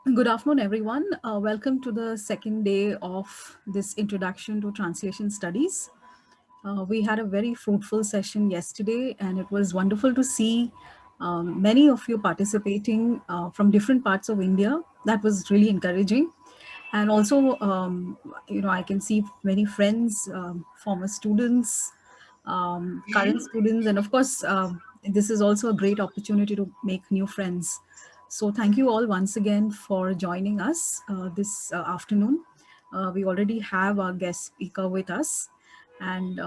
Good afternoon, everyone. Welcome to the second day of this Introduction to Translation Studies. We had a very fruitful session yesterday, and it was wonderful to see many of you participating from different parts of India. That was really encouraging. And also, I can see many friends, former students, current students, and of course, this is also a great opportunity to make new friends. So thank you all once again for joining us this afternoon. We already have our guest speaker with us. And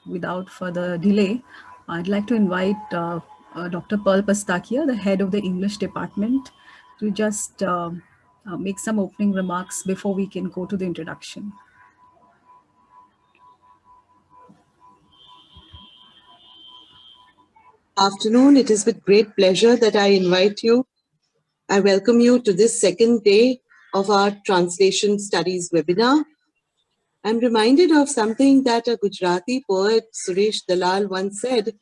without further delay, I'd like to invite Dr. Pearl Pastakia, the head of the English department, to just make some opening remarks before we can go to the introduction. Afternoon. It is with great pleasure that I welcome you to this second day of our Translation Studies webinar. I'm reminded of something that a Gujarati poet, Suresh Dalal, once said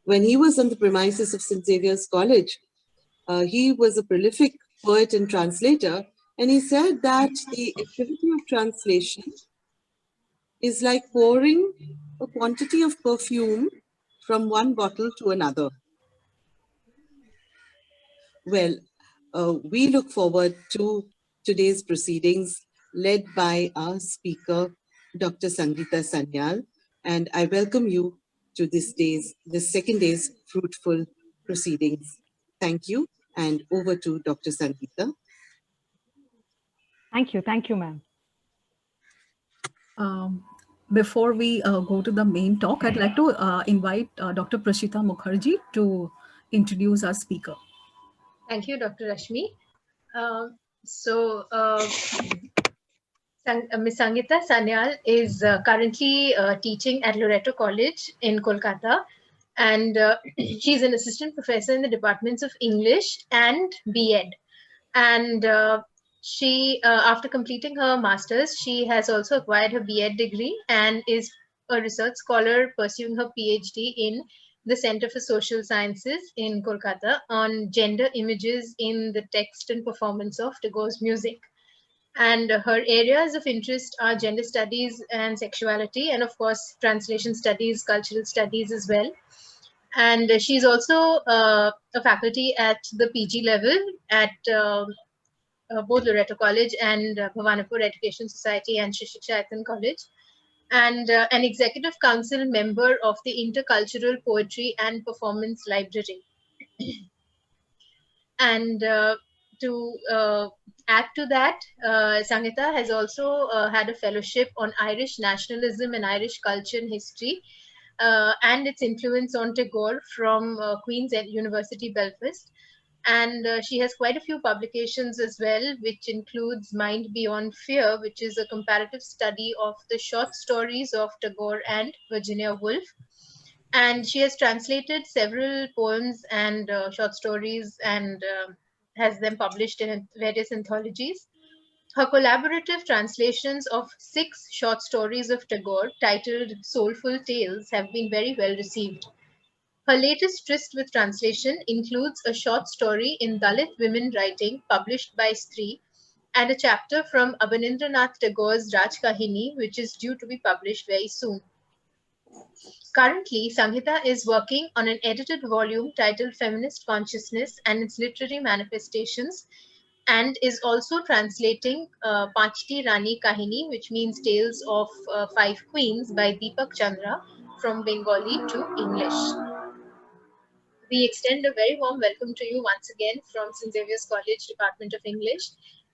when he was on the premises of St. Xavier's College. He was a prolific poet and translator, and he said that the activity of translation is like pouring a quantity of perfume from one bottle to another. Well, we look forward to today's proceedings led by our speaker, Dr. Sanghita Sanyal, and I welcome you to this second day's fruitful proceedings. Thank you, and over to Dr. Sanghita. Thank you, ma'am. Before we go to the main talk, I'd like to invite Dr. Prashita Mukherjee to introduce our speaker. Thank you, Dr. Rashmi. Ms. Sanghita Sanyal is currently teaching at Loreto College in Kolkata, and she's an assistant professor in the departments of English and B.Ed. And she, after completing her master's, she has also acquired her B.Ed degree and is a research scholar pursuing her PhD in the Center for Social Sciences in Kolkata on gender images in the text and performance of Tagore's music. And her areas of interest are gender studies and sexuality, and of course, translation studies, cultural studies as well. And she's also a faculty at the PG level at both Loreto College and Bhavanapur Education Society and Shri Shiksha College, and an executive council member of the Intercultural Poetry and Performance Library. And to add to that, Sanghita has also had a fellowship on Irish nationalism and Irish culture and history, and its influence on Tagore from Queen's University Belfast. And she has quite a few publications as well, which includes Mind Beyond Fear, which is a comparative study of the short stories of Tagore and Virginia Woolf. And she has translated several poems and short stories and has them published in various anthologies. Her collaborative translations of 6 short stories of Tagore, titled Soulful Tales, have been very well received. Her latest tryst with translation includes a short story in Dalit women writing published by Stree, and a chapter from Abanindranath Tagore's Raj Kahini, which is due to be published very soon. Currently, Sanghita is working on an edited volume titled Feminist Consciousness and its Literary Manifestations, and is also translating Panchti Rani Kahini, which means Tales of 5 Queens by Deepak Chandra, from Bengali to English. We extend a very warm welcome to you once again from St. Xavier's College, Department of English,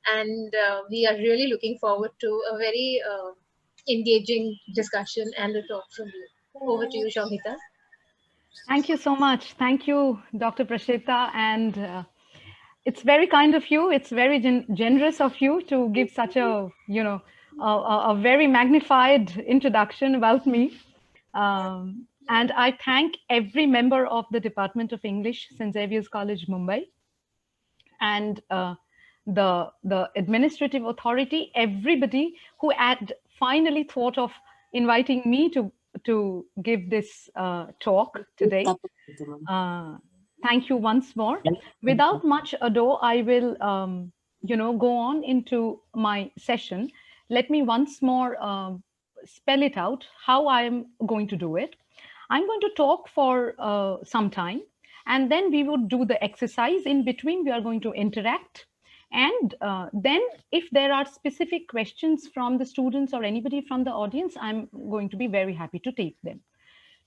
and we are really looking forward to a very engaging discussion and a talk from you. Over to you, Sanghita. Thank you so much. Thank you, Dr. Prashita. And it's very kind of you. It's very generous of you to give such a, a very magnified introduction about me. And I thank every member of the Department of English, St. Xavier's College, Mumbai, and the administrative authority, everybody who had finally thought of inviting me to give this talk today. Thank you once more. Without much ado, I will go on into my session, let me once more spell it out how I'm going to do it. I'm going to talk for some time, and then we would do the exercise. In between, we are going to interact. And then if there are specific questions from the students or anybody from the audience, I'm going to be very happy to take them.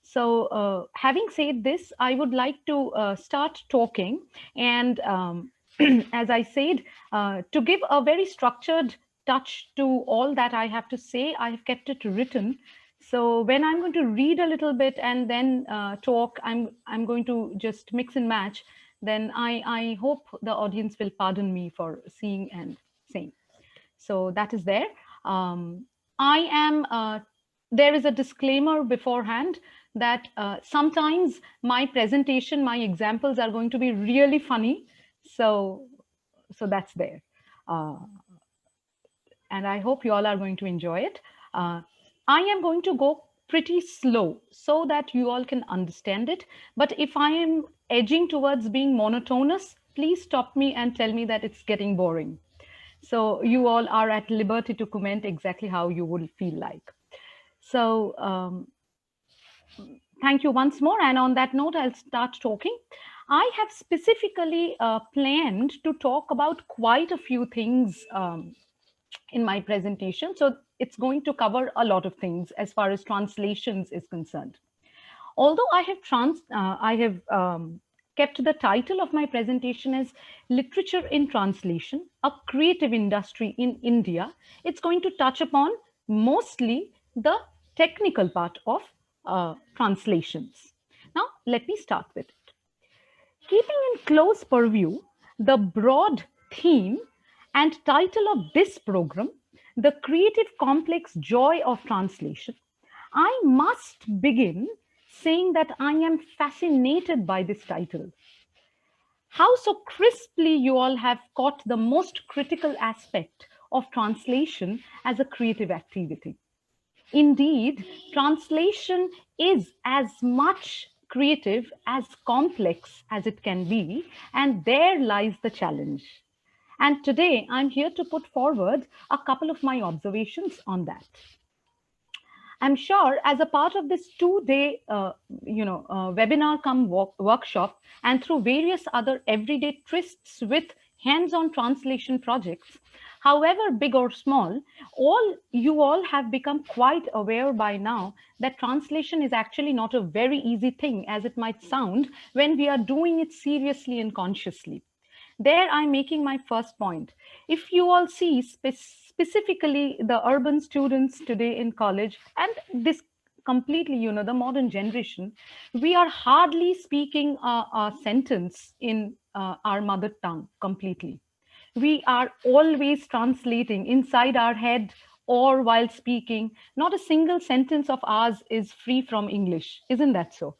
So having said this, I would like to start talking. And as I said, to give a very structured touch to all that I have to say, I have kept it written. So when I'm going to read a little bit and then talk, I'm going to just mix and match. Then I hope the audience will pardon me for seeing and saying. So that is there. I am, there is a disclaimer beforehand that sometimes my presentation, my examples are going to be really funny. So that's there. And I hope you all are going to enjoy it. I am going to go pretty slow so that you all can understand it. But if I am edging towards being monotonous, please stop me and tell me that it's getting boring. So you all are at liberty to comment exactly how you would feel like. So thank you once more. And on that note, I'll start talking. I have specifically planned to talk about quite a few things in my presentation. So it's going to cover a lot of things as far as translations is concerned. Although I have kept the title of my presentation as Literature in Translation, a Creative Industry in India, it's going to touch upon mostly the technical part of translations. Now, let me start with it. Keeping in close purview the broad theme and title of this program, The Creative Complex Joy of Translation, I must begin saying that I am fascinated by this title. How so crisply you all have caught the most critical aspect of translation as a creative activity. Indeed, translation is as much creative as complex as it can be, and there lies the challenge. And today I'm here to put forward a couple of my observations on that. I'm sure as a part of this two-day, webinar come workshop, and through various other everyday trysts with hands-on translation projects, however big or small, you all have become quite aware by now that translation is actually not a very easy thing as it might sound when we are doing it seriously and consciously. There I'm making my first point. If you all see specifically the urban students today in college, and this completely, the modern generation, we are hardly speaking a sentence in our mother tongue completely. We are always translating inside our head or while speaking. Not a single sentence of ours is free from English. Isn't that so?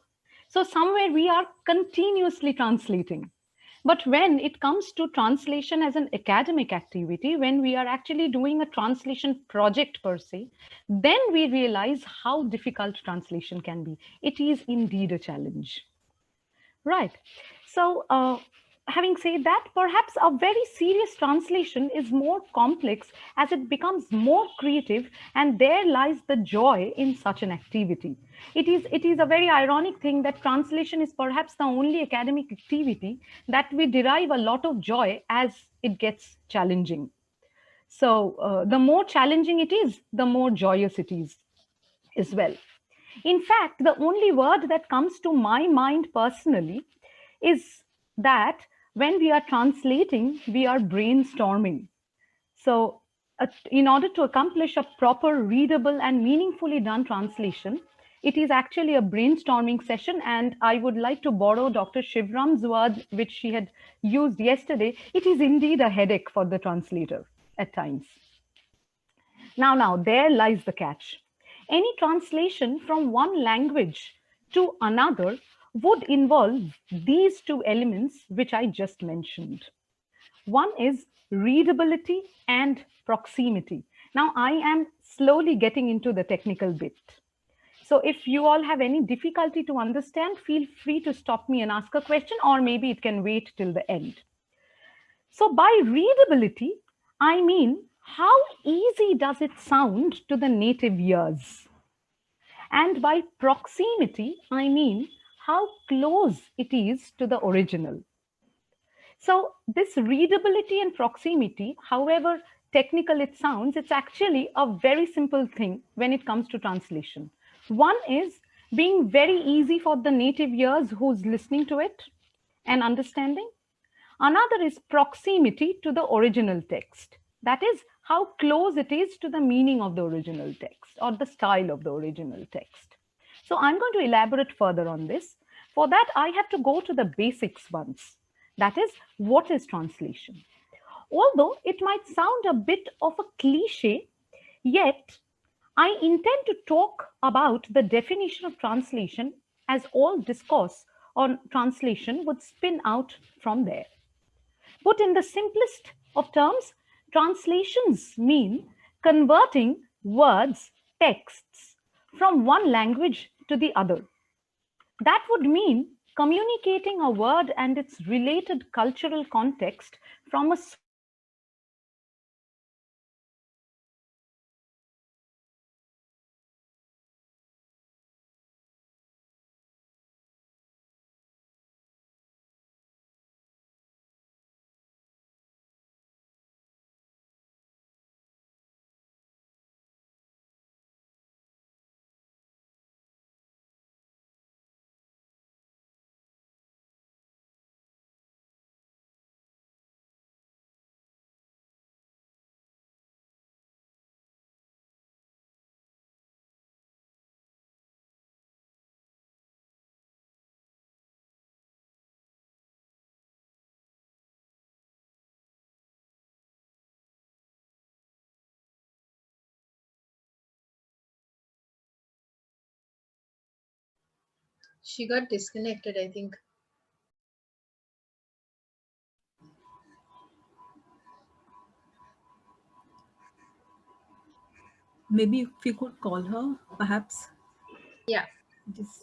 So somewhere we are continuously translating. But when it comes to translation as an academic activity, when we are actually doing a translation project per se, then we realize how difficult translation can be. It is indeed a challenge. Right. So having said that, perhaps a very serious translation is more complex as it becomes more creative, and there lies the joy in such an activity. It is a very ironic thing that translation is perhaps the only academic activity that we derive a lot of joy as it gets challenging. So the more challenging it is, the more joyous it is as well. In fact, the only word that comes to my mind personally is that when we are translating, we are brainstorming. So in order to accomplish a proper, readable, and meaningfully done translation, it is actually a brainstorming session. And I would like to borrow Dr. Shivram's word, which she had used yesterday. It is indeed a headache for the translator at times. Now, there lies the catch. Any translation from one language to another would involve these two elements which I just mentioned. One is readability and proximity. Now, I am slowly getting into the technical bit. So if you all have any difficulty to understand, feel free to stop me and ask a question, or maybe it can wait till the end. So by readability, I mean how easy does it sound to the native ears? And by proximity, I mean how close it is to the original. So this readability and proximity, however technical it sounds, it's actually a very simple thing when it comes to translation. One is being very easy for the native ears who's listening to it and understanding. Another is proximity to the original text. That is how close it is to the meaning of the original text or the style of the original text. So I'm going to elaborate further on this. For that, I have to go to the basics once. That is, what is translation? Although it might sound a bit of a cliche, yet I intend to talk about the definition of translation as all discourse on translation would spin out from there. Put in the simplest of terms, translations mean converting words, texts from one language to the other. That would mean communicating a word and its related cultural context from a She got disconnected, I think. Maybe if we could call her, perhaps. Yeah. Just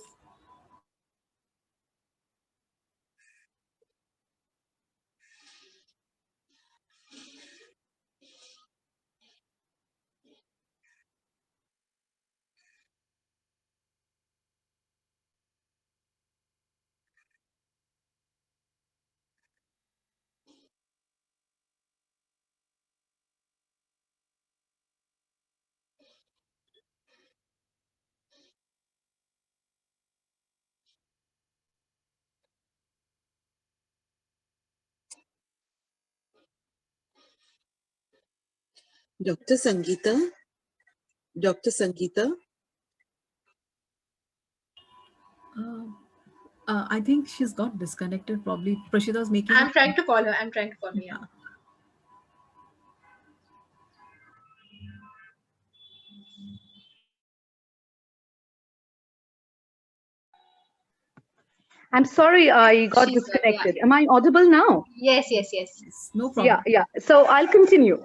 Dr. Sangeeta? Dr. Sangeeta? I think she's got disconnected. Probably Prashita was making. I'm trying to call her. I'm trying to call her. Yeah. I'm sorry, I got She's back, yeah. disconnected. Am I audible now? Yes, yes, yes. No problem. Yeah. So I'll continue.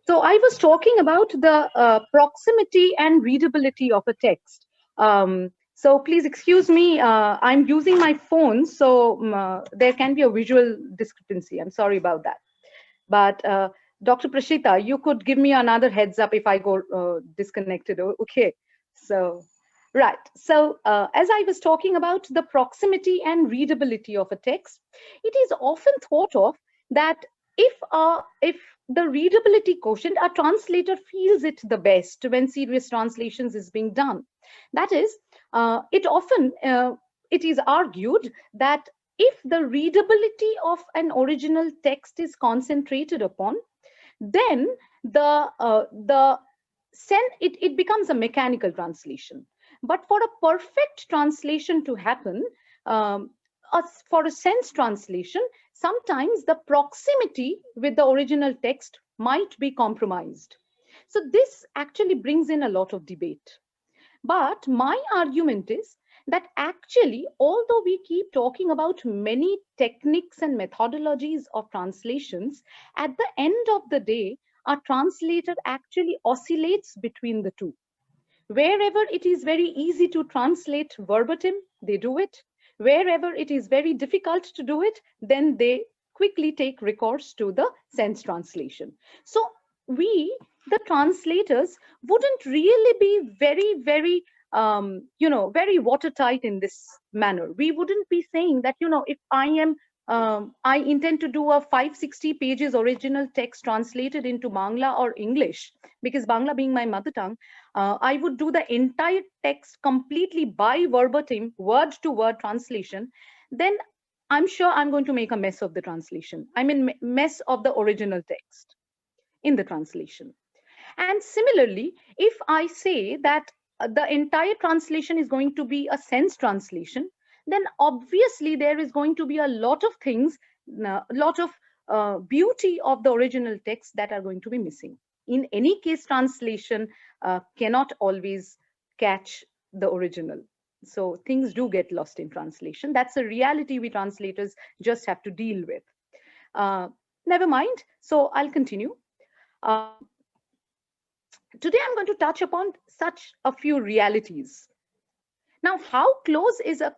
So I was talking about the proximity and readability of a text. So please excuse me. I'm using my phone, so there can be a visual discrepancy. I'm sorry about that. But Dr. Prashita, you could give me another heads up if I go disconnected. Okay. So, right. So as I was talking about the proximity and readability of a text, it is often thought of that if the readability quotient, a translator feels it the best when serious translations is being done. That is, it is argued that if the readability of an original text is concentrated upon, then it becomes a mechanical translation. But for a perfect translation to happen, for a sense translation, sometimes the proximity with the original text might be compromised. So this actually brings in a lot of debate. But my argument is that actually, although we keep talking about many techniques and methodologies of translations, at the end of the day, a translator actually oscillates between the two. Wherever it is very easy to translate verbatim, they do it. Wherever it is very difficult to do it, then they quickly take recourse to the sense translation. So we, the translators, wouldn't really be very, very watertight in this manner. We wouldn't be saying that, if I intend to do a 560 pages original text translated into Bangla or English, because Bangla being my mother tongue, I would do the entire text completely by verbatim, word to word translation. Then I'm sure I'm going to make a mess of the translation. I mean, mess of the original text in the translation. And similarly, if I say that the entire translation is going to be a sense translation, then obviously there is going to be a lot of things, a lot of beauty of the original text that are going to be missing. In any case, translation cannot always catch the original. So things do get lost in translation. That's a reality we translators just have to deal with. Never mind. So I'll continue. Today, I'm going to touch upon such a few realities. Now, how close is a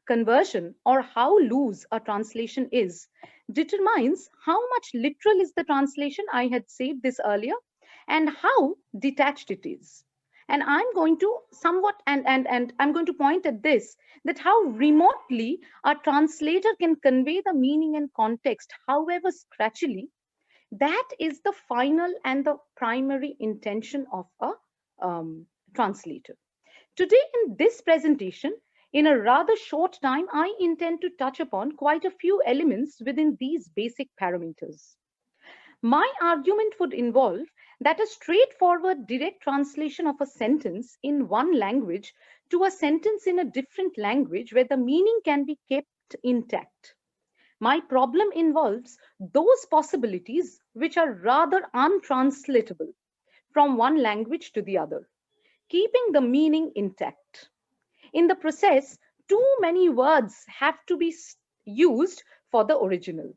conversion or how loose a translation is determines how much literal is the translation. I had said this earlier, and how detached it is. And I'm going to somewhat, and I'm going to point at this, that how remotely a translator can convey the meaning and context, however scratchily. That is the final and the primary intention of a translator. Today in this presentation, in a rather short time, I intend to touch upon quite a few elements within these basic parameters. My argument would involve that a straightforward direct translation of a sentence in one language to a sentence in a different language where the meaning can be kept intact. My problem involves those possibilities which are rather untranslatable from one language to the other, keeping the meaning intact. In the process, too many words have to be used for the original.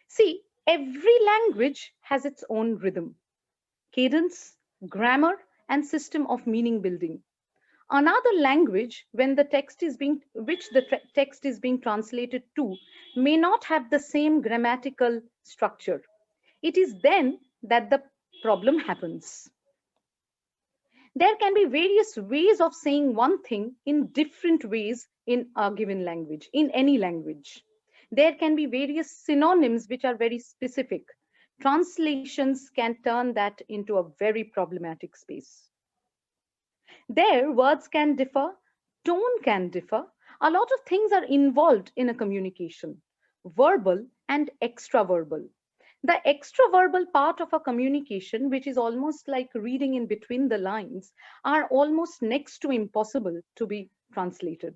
See, every language has its own rhythm, cadence, grammar, and system of meaning building. Another language, when the text is being, which the text is being translated to, may not have the same grammatical structure. It is then that the problem happens. There can be various ways of saying one thing in different ways in a given language, in any language. There can be various synonyms which are very specific. Translations can turn that into a very problematic space. There, words can differ, tone can differ. A lot of things are involved in a communication, verbal and extraverbal. The extraverbal part of a communication, which is almost like reading in between the lines, are almost next to impossible to be translated.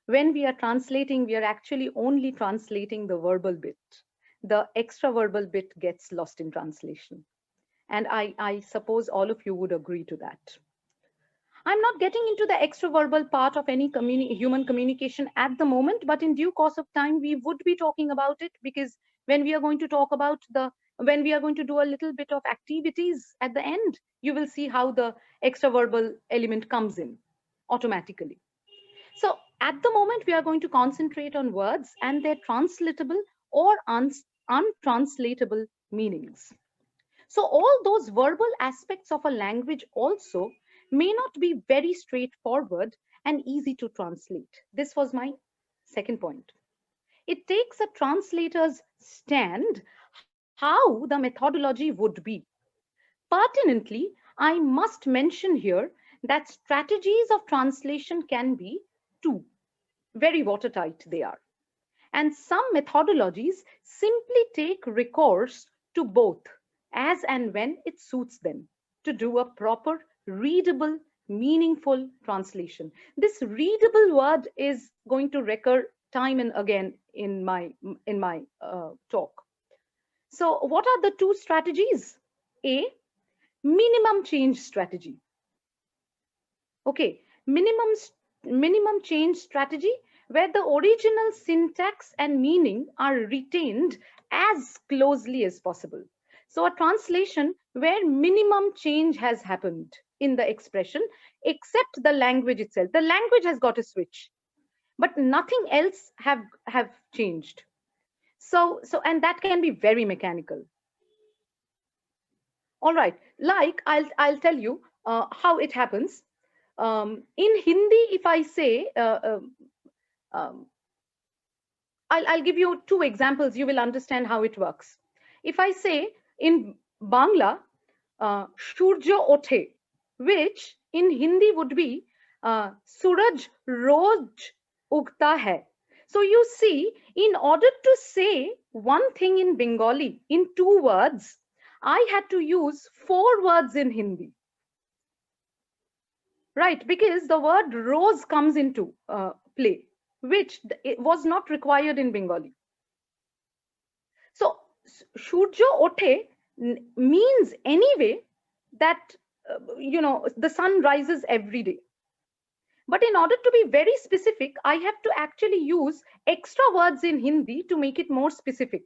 When we are translating, we are actually only translating the verbal bit. The extraverbal bit gets lost in translation. And I suppose all of you would agree to that. I'm not getting into the extraverbal part of any human communication at the moment, but in due course of time, we would be talking about it, because when we are going to talk about when we are going to do a little bit of activities at the end, you will see how the extraverbal element comes in automatically. So at the moment, we are going to concentrate on words and their translatable or untranslatable meanings. So all those verbal aspects of a language also may not be very straightforward and easy to translate. This was my second point. It takes a translator's stand how the methodology would be. Pertinently, I must mention here that strategies of translation can be two. Very watertight they are. And some methodologies simply take recourse to both as and when it suits them to do a proper, readable, meaningful translation. This readable word is going to recur time and again in my talk. So what are the two strategies? A, minimum change strategy. Okay, minimum change strategy, where the original syntax and meaning are retained as closely as possible. So a translation where minimum change has happened in the expression, except the language itself. The language has got a switch, but nothing else have changed. And that can be very mechanical. All right, like I'll tell you how it happens. In Hindi, if I say, um, I'll give you two examples, you will understand how it works. If I say in Bangla, Shurjo Othe, which in Hindi would be Suraj Roj Ugta Hai. So you see, in order to say one thing in Bengali in 2 words, I had to use 4 words in Hindi. Right, because the word rose comes into play, which it was not required in Bengali. So Shurjo Othe means anyway that the sun rises every day. But in order to be very specific, I have to actually use extra words in Hindi to make it more specific.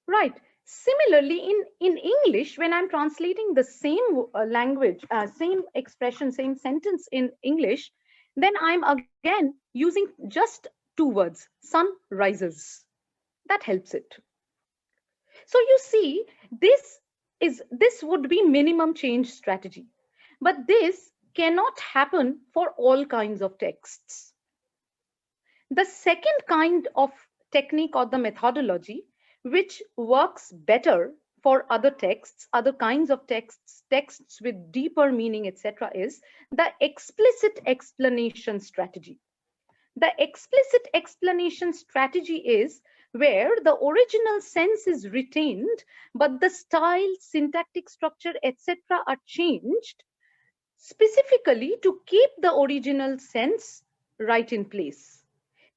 Right. Similarly, in English, when I'm translating the same language, same expression, same sentence in English, then I'm again using just 2 words, sun rises. That helps it. So you see, this would be minimum change strategy. But this cannot happen for all kinds of texts. The second kind of technique or the methodology which works better for other texts, other kinds of texts with deeper meaning, etc., is the explicit explanation strategy. The explicit explanation strategy is where the original sense is retained, but the style, syntactic structure, etc., are changed specifically to keep the original sense right in place.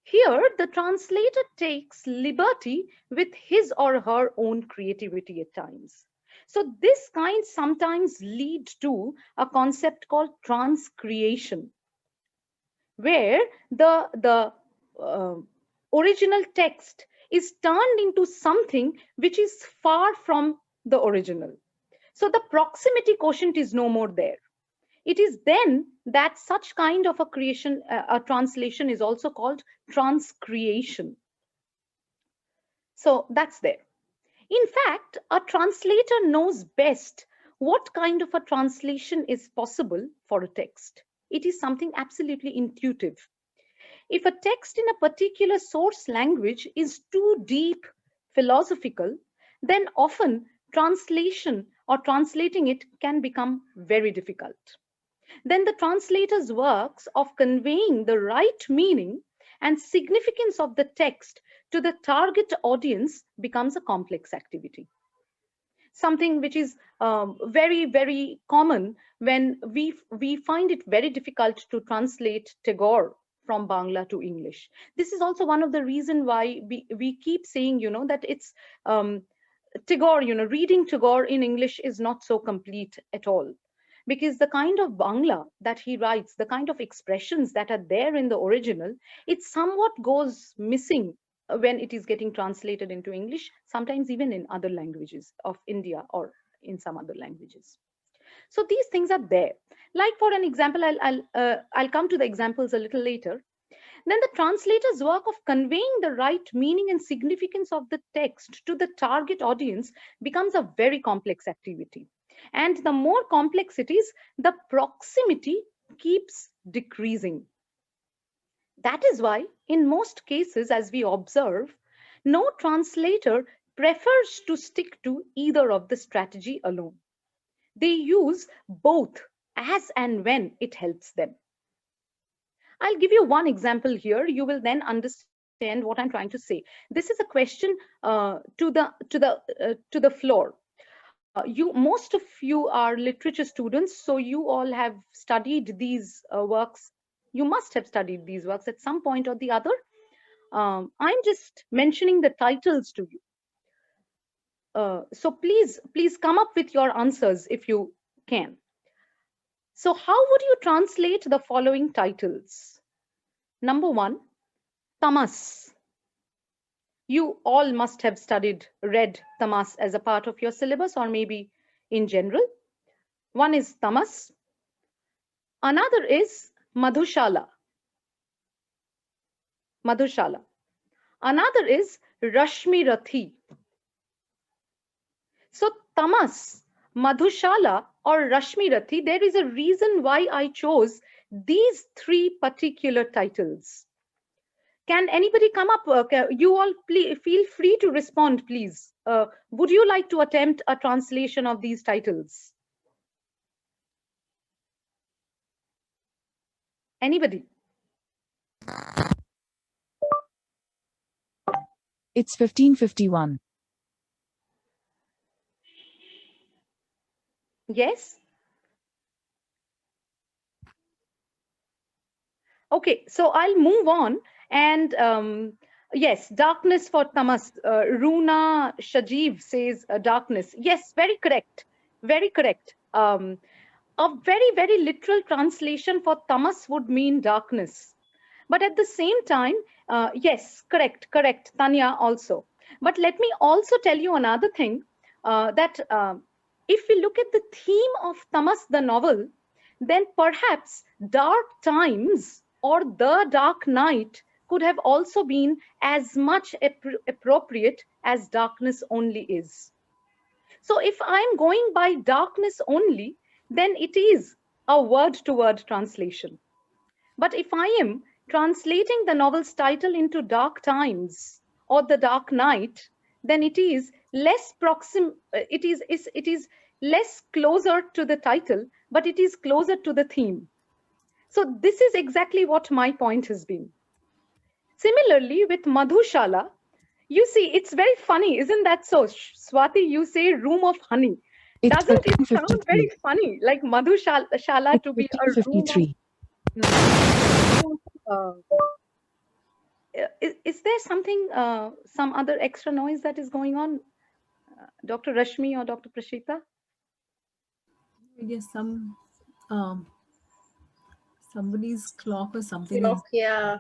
Here, the translator takes liberty with his or her own creativity at times. So this kind sometimes lead to a concept called transcreation, where the original text is turned into something which is far from the original. So the proximity quotient is no more there. It is then that such kind of a creation, a translation is also called transcreation. So that's there. In fact, a translator knows best what kind of a translation is possible for a text. It is something absolutely intuitive. If a text in a particular source language is too deep, philosophical, then often translation or translating it can become very difficult. Then the translator's works of conveying the right meaning and significance of the text to the target audience becomes a complex activity. Something which is very, very common when we find it very difficult to translate Tagore from Bangla to English. This is also one of the reasons why we keep saying, that it's Tagore, reading Tagore in English is not so complete at all. Because the kind of Bangla that he writes, the kind of expressions that are there in the original, it somewhat goes missing when it is getting translated into English, sometimes even in other languages of India or in some other languages. So these things are there. Like for an example, I'll come to the examples a little later. Then the translator's work of conveying the right meaning and significance of the text to the target audience becomes a very complex activity. And the more complex it is, the proximity keeps decreasing. That is why, in most cases, as we observe, no translator prefers to stick to either of the strategy alone. They use both as and when it helps them. I'll give you one example here. You will then understand what I'm trying to say. This is a question to the floor. Most of you are literature students, so you all have studied these works. You must have studied these works at some point or the other. I'm just mentioning the titles to you. So please come up with your answers if you can. So how would you translate the following titles? Number 1, Tamas. You all must have read Tamas as a part of your syllabus or maybe in general. One is Tamas. Another is Madhushala. Madhushala. Another is Rashmi Rathi. So Tamas, Madhushala, or Rashmi Rathi, there is a reason why I chose these three particular titles. Can anybody come up? You all feel free to respond, please. Would you like to attempt a translation of these titles? Anybody? It's 15:51. Yes? Okay, so I'll move on. And yes, darkness for tamas. Runa Shajiv says darkness. Yes, very correct. Very correct. A very, very literal translation for tamas would mean darkness. But at the same time, yes, correct, Tanya also. But let me also tell you another thing, that if we look at the theme of Tamas, the novel, then perhaps dark times or the dark night could have also been as much appropriate as darkness only is. So if I'm going by darkness only, then it is a word-to-word translation. But if I am translating the novel's title into Dark Times or The Dark Night, then it is less it is less closer to the title, but it is closer to the theme. So this is exactly what my point has been. Similarly, with Madhushala, you see, it's very funny, isn't that so? Swati, you say room of honey. It's Doesn't it sound 15:53. very funny, like Madhushala to be a room of 15:53. Is there something, some other extra noise that is going on, Dr. Rashmi or Dr. Prashita? I guess somebody's clock or something. Clock, yeah.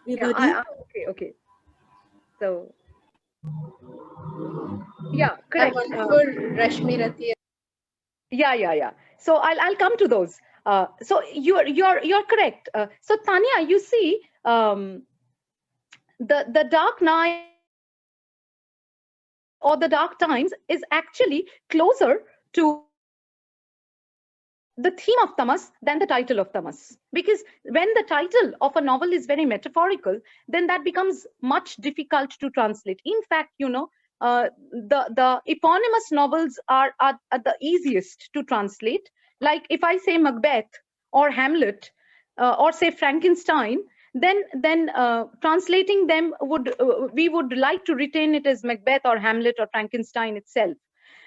Yeah, okay. So, yeah, correct. Wonderful, Rashmi Rathi. Yeah. So I'll come to those. So you're correct. So Tanya, you see, the Dark Night or the Dark Times is actually closer to the theme of tamas than the title of tamas, because when the title of a novel is very metaphorical, then that becomes much difficult to translate. In fact, the eponymous novels are the easiest to translate. Like if I say Macbeth or Hamlet, or say Frankenstein, then translating them we would like to retain it as Macbeth or Hamlet or Frankenstein itself.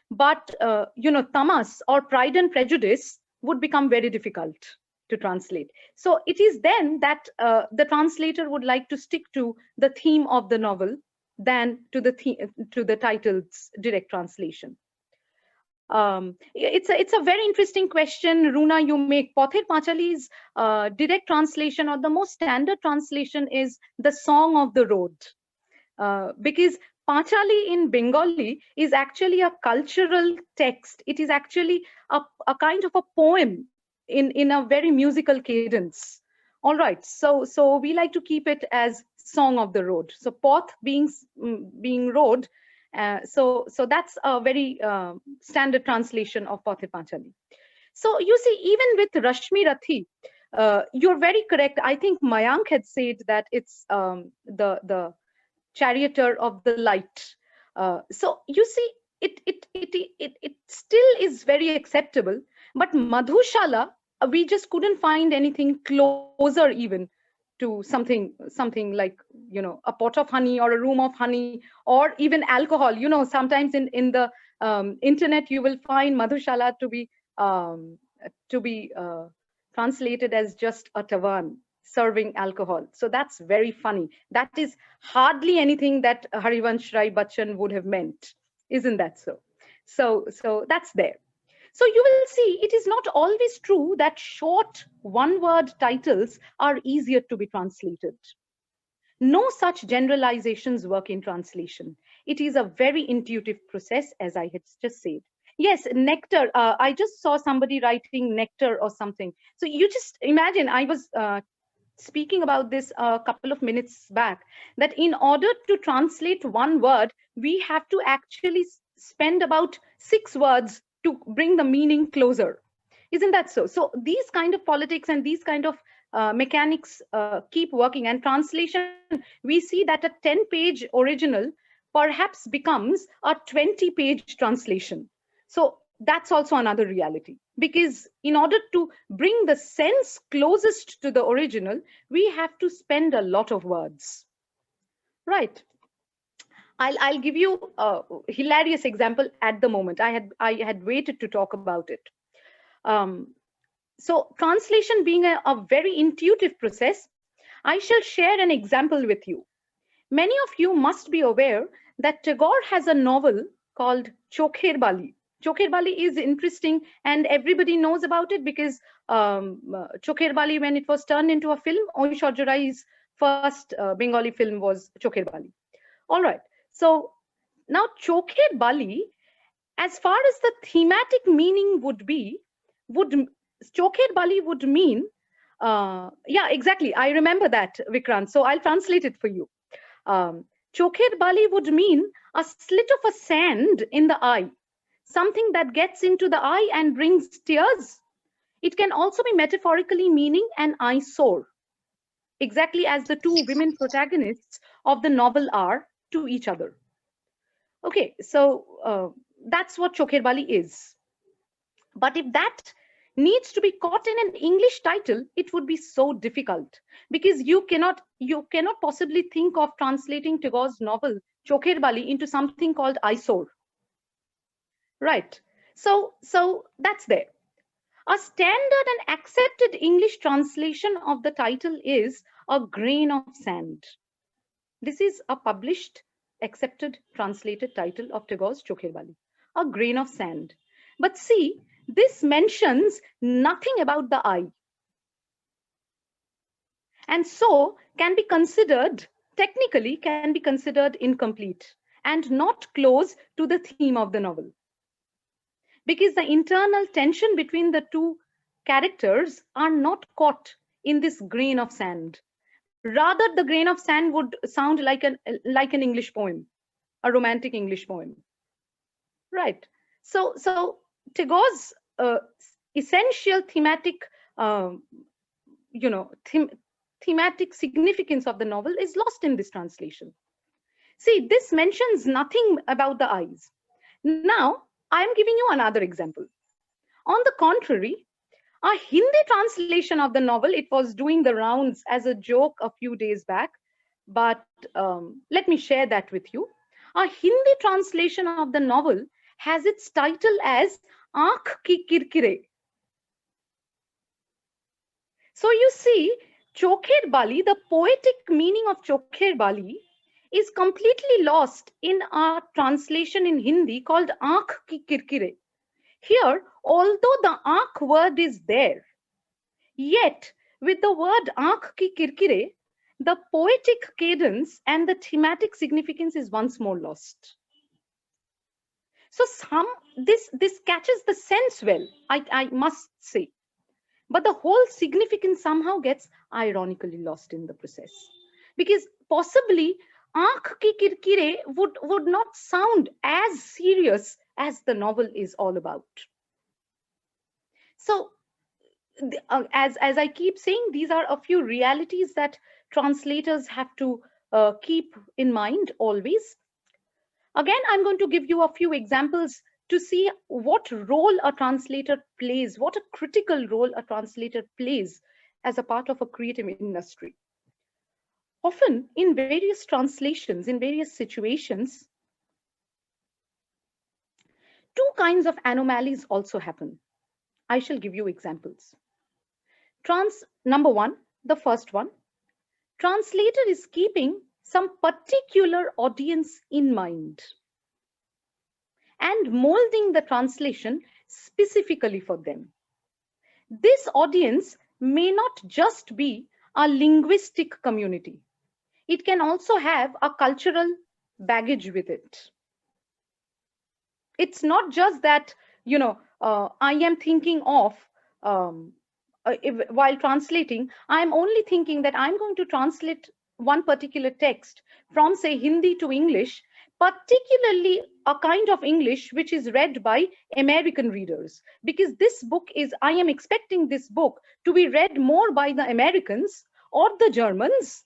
But tamas or Pride and Prejudice would become very difficult to translate. So it is then that the translator would like to stick to the theme of the novel than to the title's direct translation. It's a very interesting question, Runa, you make. Pather Panchali's direct translation, or the most standard translation, is the Song of the Road, because Panchali in Bengali is actually a cultural text. It is actually a kind of a poem in a very musical cadence. All right, so we like to keep it as Song of the Road. So path being road, so that's a very standard translation of Pather Panchali. So you see, even with Rashmi Rathi, you're very correct. I think Mayank had said that it's the charioteer of the light. So you see, it still is very acceptable. But Madhushala, we just couldn't find anything closer even to something like, a pot of honey or a room of honey, or even alcohol. Sometimes in the internet you will find Madhushala to be translated as just a tavan serving alcohol. So that's very funny. That is hardly anything that Harivansh Rai Bachchan would have meant. Isn't that so? So that's there. So you will see, it is not always true that short one-word titles are easier to be translated. No such generalizations work in translation. It is a very intuitive process, as I had just said. Yes, nectar. I just saw somebody writing nectar or something. So you just imagine, I was speaking about this a couple of minutes back, that in order to translate one word, we have to actually spend about 6 words to bring the meaning closer. Isn't that so? So these kind of politics and these kind of mechanics keep working, and translation, we see that a 10-page original perhaps becomes a 20-page translation. So that's also another reality, because in order to bring the sense closest to the original, we have to spend a lot of words, right? I'll give you a hilarious example at the moment. I had waited to talk about it. So translation being a very intuitive process, I shall share an example with you. Many of you must be aware that Tagore has a novel called Chokher Bali. Chokher Bali is interesting and everybody knows about it because Chokher Bali, when it was turned into a film, Oishwarya Rai's first Bengali film was Chokher Bali. All right. So now Chokher Bali, as far as the thematic meaning would be, Chokher Bali would mean, yeah, exactly. I remember that, Vikrant. So I'll translate it for you. Chokher Bali would mean a slit of a sand in the eye, something that gets into the eye and brings tears. It can also be metaphorically meaning an eyesore, exactly as the two women protagonists of the novel are to each other. Okay, so that's what Chokher Bali is. But if that needs to be caught in an English title, it would be so difficult, because you cannot possibly think of translating Tagore's novel Chokher Bali into something called eyesore. Right. So that's there. A standard and accepted English translation of the title is a grain of sand. This is a published, accepted, translated title of Tagore's Chokher Bali, a grain of sand. But see, this mentions nothing about the eye, and so can be considered, technically can be considered incomplete and not close to the theme of the novel, because the internal tension between the two characters are not caught in this grain of sand. Rather, the grain of sand would sound like an English poem, a romantic English poem, right? So Tagore's essential thematic, thematic significance of the novel is lost in this translation. See, this mentions nothing about the eyes. Now, I am giving you another example. On the contrary, a Hindi translation of the novel, it was doing the rounds as a joke a few days back, but let me share that with you. A Hindi translation of the novel has its title as Aankh Ki Kirkire. So you see, Chokher Bali, the poetic meaning of Chokher Bali, is completely lost in a translation in Hindi called Aankh Ki Kirkire. Here, although the Aankh word is there, yet with the word Aankh Ki Kirkire, the poetic cadence and the thematic significance is once more lost. So this catches the sense well, I must say. But the whole significance somehow gets ironically lost in the process, because possibly Aankh Ki Kirkire would not sound as serious as the novel is all about. So as I keep saying, these are a few realities that translators have to keep in mind always. Again, I'm going to give you a few examples to see what role a translator plays, what a critical role a translator plays as a part of a creative industry. Often in various translations, in various situations, two kinds of anomalies also happen. I shall give you examples. Number one, the first one, translator is keeping some particular audience in mind and molding the translation specifically for them. This audience may not just be a linguistic community. It can also have a cultural baggage with it. It's not just that, I am thinking of while translating, I'm only thinking that I'm going to translate one particular text from, say, Hindi to English, particularly a kind of English which is read by American readers. Because this book is, I am expecting this book to be read more by the Americans or the Germans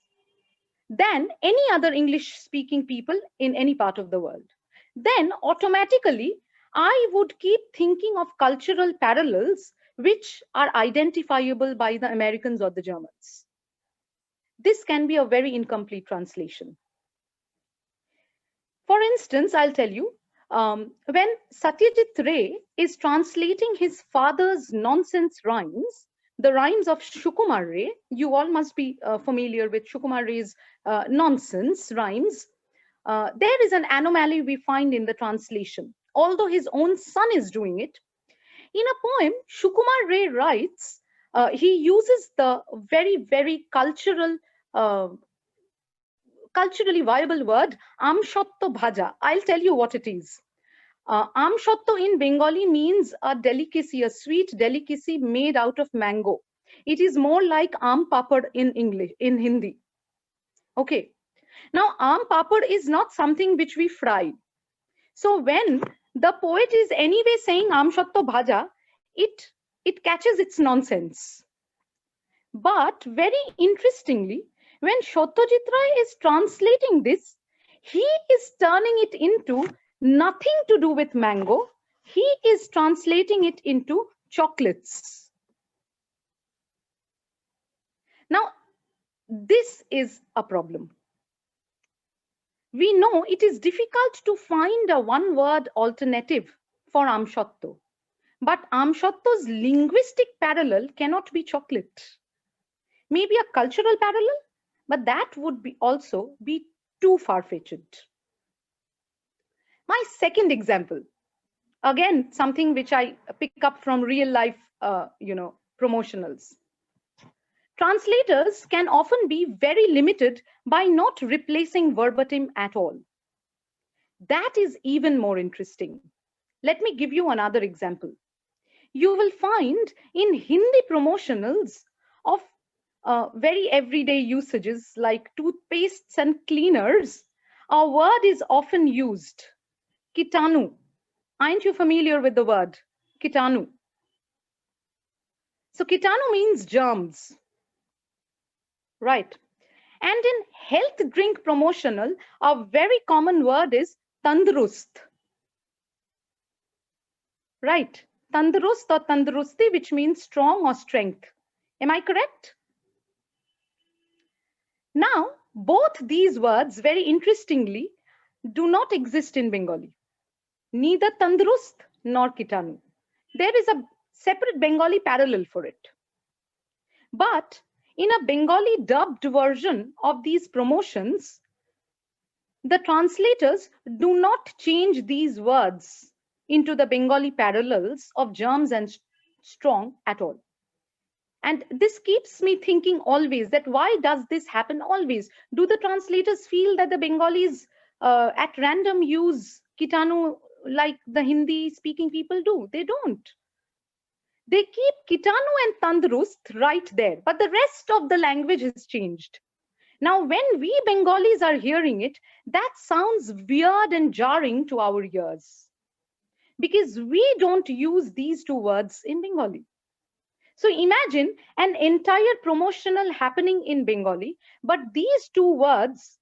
than any other English-speaking people in any part of the world. Then automatically, I would keep thinking of cultural parallels which are identifiable by the Americans or the Germans. This can be a very incomplete translation. For instance, I'll tell you, when Satyajit Ray is translating his father's nonsense rhymes, the rhymes of Shukumar Ray, you all must be familiar with Shukumar Ray's nonsense rhymes. There is an anomaly we find in the translation. Although his own son is doing it, in a poem, Shukumar Ray writes, he uses the very culturally viable word amshotto bhaja. I'll tell you what it is. Amshotto in Bengali means a delicacy, a sweet delicacy made out of mango. It is more like aam papad in English, in Hindi. Okay. Now, aam papad is not something which we fry. So when the poet is anyway saying amshotto bhaja, it catches its nonsense. But very interestingly, when Satyajit Ray is translating this, he is turning it into nothing to do with mango. He is translating it into chocolates. Now, this is a problem. We know it is difficult to find a one-word alternative for amshotto. But amshotto's linguistic parallel cannot be chocolate. Maybe a cultural parallel, but that would also be too far-fetched. My second example, again, something which I pick up from real life, promotionals. Translators can often be very limited by not replacing verbatim at all. That is even more interesting. Let me give you another example. You will find in Hindi promotionals of very everyday usages like toothpastes and cleaners, a word is often used, kitanu. Aren't you familiar with the word kitanu? So kitanu means germs, right? And in health drink promotional, a very common word is tandrust, right? Tandrust or tandrusti, which means strong or strength. Am I correct? Now, both these words, very interestingly, do not exist in Bengali. Neither tandrust nor kitanu. There is a separate Bengali parallel for it. But in a Bengali dubbed version of these promotions, the translators do not change these words into the Bengali parallels of germs and strong at all. And this keeps me thinking always that why does this happen always? Do the translators feel that the Bengalis at random use kitanu like the Hindi speaking people do? They don't. They keep kitanu and tandrust right there, but the rest of the language has changed. Now, when we Bengalis are hearing it, that sounds weird and jarring to our ears because we don't use these two words in Bengali. So imagine an entire promotional happening in Bengali, but these two words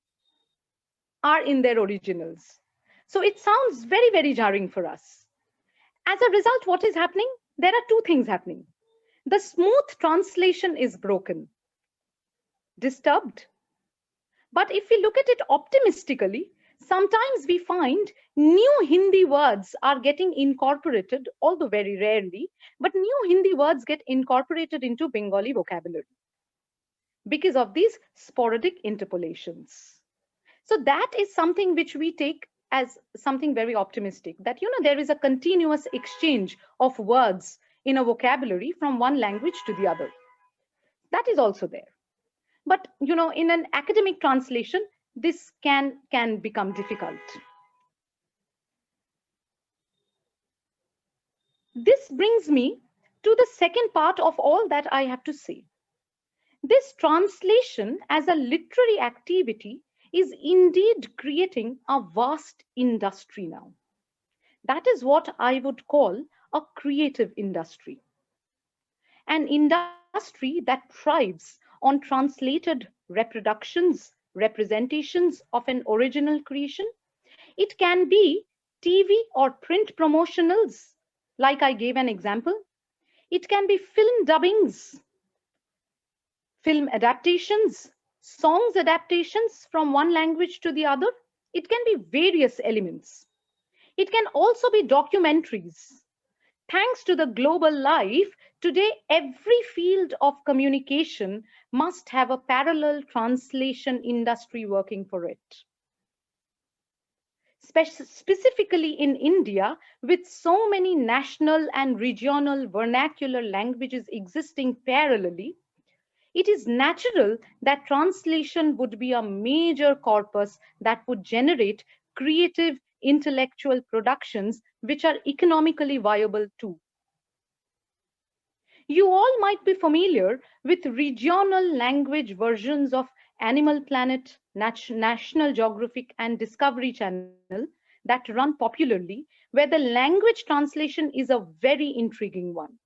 are in their originals. So it sounds very jarring for us. As a result, what is happening? There are two things happening. The smooth translation is broken, disturbed. But if we look at it optimistically, sometimes we find new Hindi words are getting incorporated, although very rarely, but new Hindi words get incorporated into Bengali vocabulary because of these sporadic interpolations. So that is something which we take as something very optimistic, that there is a continuous exchange of words in a vocabulary from one language to the other. That is also there. But in an academic translation, this can become difficult. This brings me to the second part of all that I have to say. This translation as a literary activity is indeed creating a vast industry now. That is what I would call a creative industry. An industry that thrives on translated reproductions, representations of an original creation. It can be TV or print promotionals, like I gave an example. It can be film dubbings, film adaptations, songs adaptations from one language to the other. It can be various elements. It can also be documentaries. Thanks to the global life, today every field of communication must have a parallel translation industry working for it. Specifically in India, with so many national and regional vernacular languages existing parallelly, it is natural that translation would be a major corpus that would generate creative intellectual productions which are economically viable too. You all might be familiar with regional language versions of Animal Planet, National Geographic, and Discovery Channel that run popularly, where the language translation is a very intriguing one.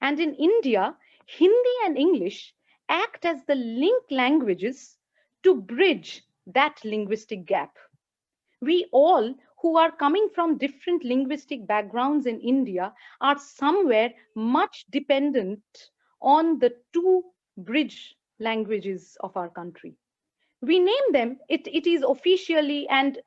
And in India, Hindi and English act as the link languages to bridge that linguistic gap. We all who are coming from different linguistic backgrounds in India are somewhere much dependent on the two bridge languages of our country. We name them, it is officially and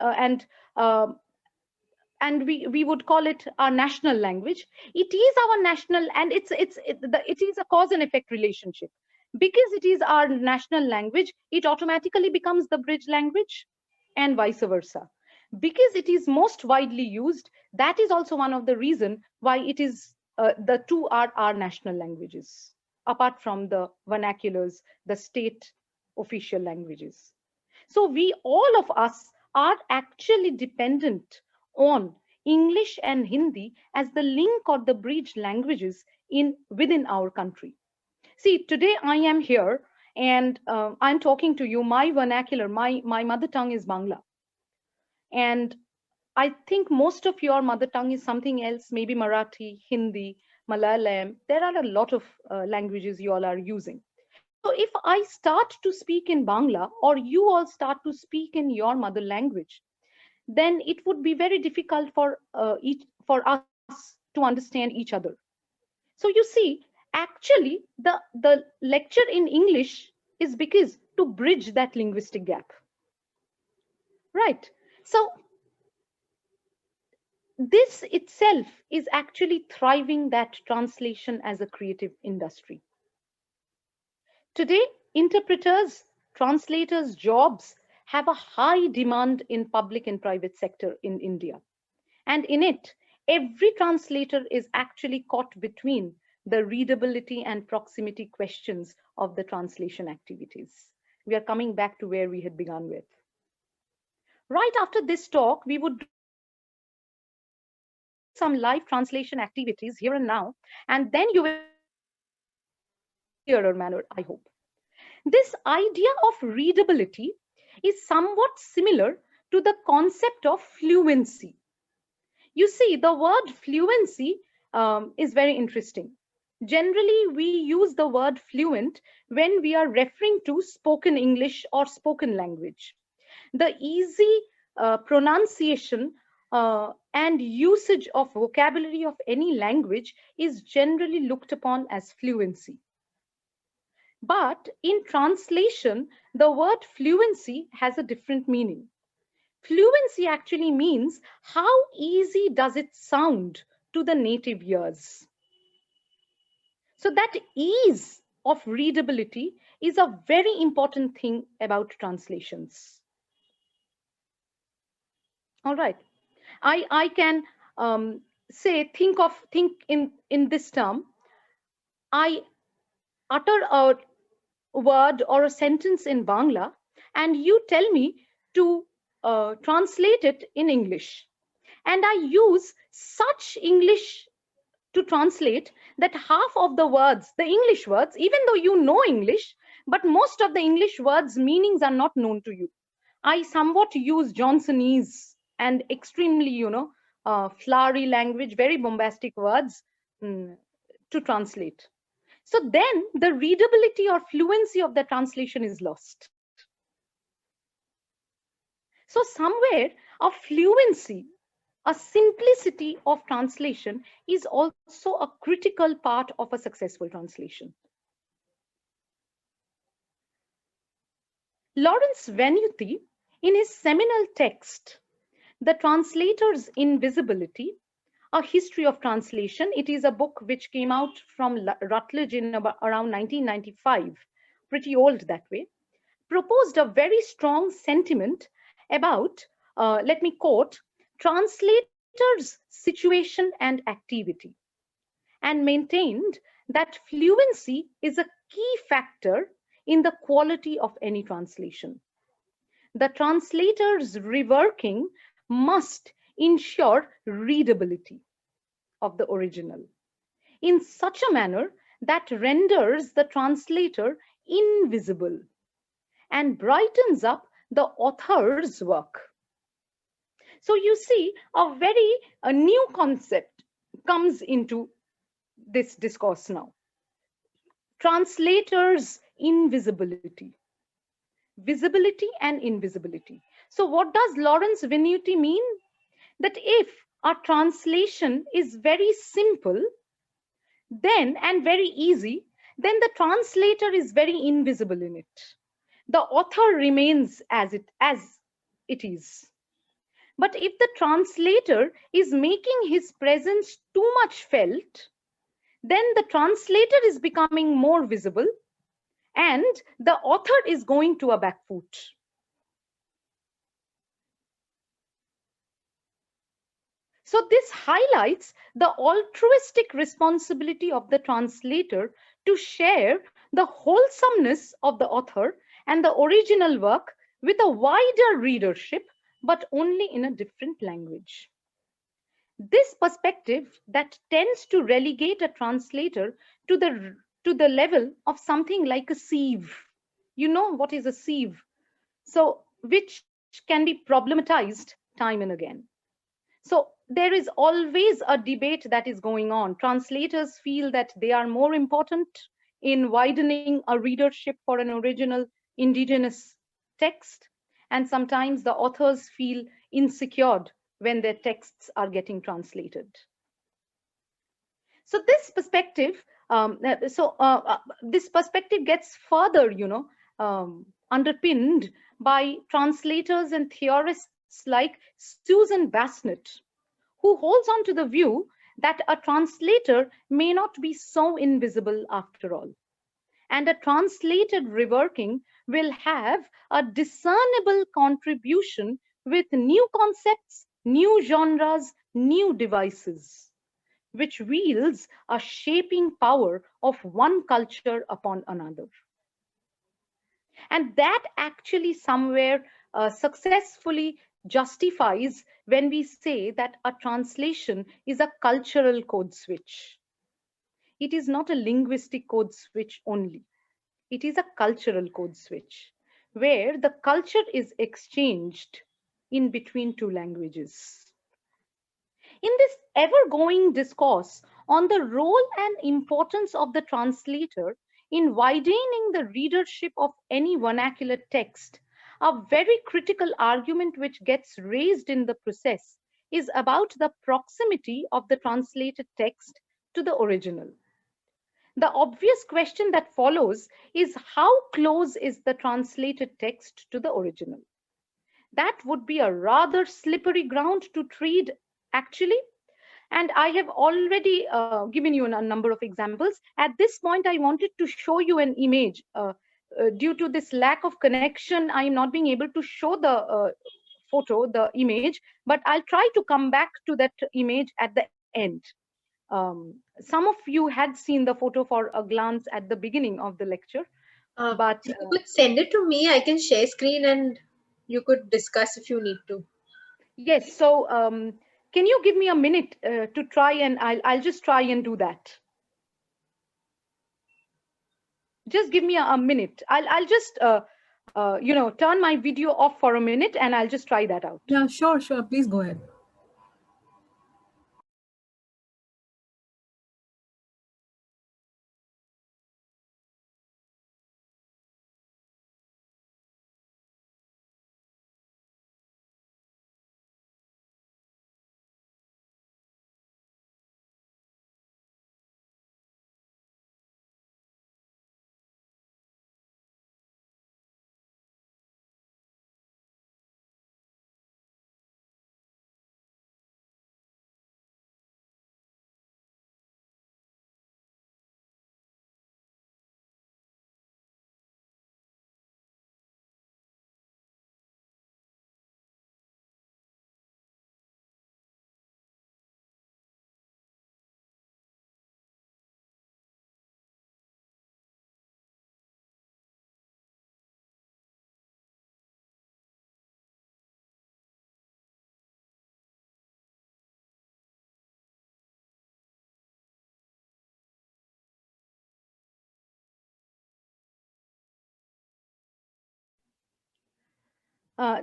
we would call it our national language. It is our national, and it is a cause and effect relationship. Because it is our national language, it automatically becomes the bridge language, and vice versa. Because it is most widely used, that is also one of the reasons why it is the two are our national languages, apart from the vernaculars, the state official languages. So we, all of us, are actually dependent on English and Hindi as the link or the bridge languages within our country. See, today I am here and I'm talking to you. My vernacular, my mother tongue is Bangla. And I think most of your mother tongue is something else, maybe Marathi, Hindi, Malayalam. There are a lot of languages you all are using. So if I start to speak in Bangla, or you all start to speak in your mother language, then it would be very difficult for us to understand each other. So you see, actually the lecture in English is because to bridge that linguistic gap. Right. So this itself is actually thriving that translation as a creative industry. Today, interpreters, translators' jobs have a high demand in public and private sector in India. And in it, every translator is actually caught between the readability and proximity questions of the translation activities. We are coming back to where we had begun with. Right after this talk, we would do some live translation activities here and now, and then you will clearer manner, I hope. This idea of readability is somewhat similar to the concept of fluency. You see, the word fluency is very interesting. Generally, we use the word fluent when we are referring to spoken English or spoken language. The easy pronunciation and usage of vocabulary of any language is generally looked upon as fluency. But in translation, the word fluency has a different meaning. Fluency actually means how easy does it sound to the native ears. So that ease of readability is a very important thing about translations. All right, I can say, think in this term. I utter a word or a sentence in Bangla, and you tell me to translate it in English. And I use such English to translate that half of the words, the English words, even though you know English, but most of the English words meanings are not known to you. I somewhat use Johnsonese and extremely, flowery language, very bombastic words to translate. So then the readability or fluency of the translation is lost. So somewhere a fluency, a simplicity of translation is also a critical part of a successful translation. Lawrence Venuti, in his seminal text, The Translator's Invisibility, A History of Translation, it is a book which came out from Routledge in around 1995, pretty old that way, proposed a very strong sentiment about, let me quote, translators' situation and activity, and maintained that fluency is a key factor in the quality of any translation. The translator's reworking must ensure readability of the original in such a manner that renders the translator invisible and brightens up the author's work. So you see, a new concept comes into this discourse now. Translators' invisibility, visibility and invisibility. So what does Lawrence Venuti mean? That if a translation is very simple, then and very easy, then the translator is very invisible in it. The author remains as it is. But if the translator is making his presence too much felt, then the translator is becoming more visible and the author is going to a back foot. So this highlights the altruistic responsibility of the translator to share the wholesomeness of the author and the original work with a wider readership, but only in a different language. This perspective that tends to relegate a translator to the level of something like a sieve. You know what is a sieve? So which can be problematized time and again. So there is always a debate that is going on. Translators feel that they are more important in widening a readership for an original indigenous text. And sometimes the authors feel insecure when their texts are getting translated. So this perspective, this perspective gets further, underpinned by translators and theorists like Susan Bassnett, who holds on to the view that a translator may not be so invisible after all. And a translated reworking will have a discernible contribution with new concepts, new genres, new devices, which wields a shaping power of one culture upon another. And that actually somewhere successfully justifies when we say that a translation is a cultural code switch. It is not a linguistic code switch only. It is a cultural code switch where the culture is exchanged in between two languages. In this ever-going discourse on the role and importance of the translator in widening the readership of any vernacular text, a very critical argument which gets raised in the process is about the proximity of the translated text to the original. The obvious question that follows is how close is the translated text to the original? That would be a rather slippery ground to tread actually. And I have already given you a number of examples. At this point, I wanted to show you an image. Due to this lack of connection, I am not being able to show the photo, the image, but I'll try to come back to that image at the end. Some of you had seen the photo for a glance at the beginning of the lecture. But you could send it to me. I can share screen and you could discuss if you need to. Yes, so Can you give me a minute to try, and I'll just try and do that. Just give me a minute. I'll just turn my video off for a minute, and I'll just try that out. Yeah, sure. Please go ahead.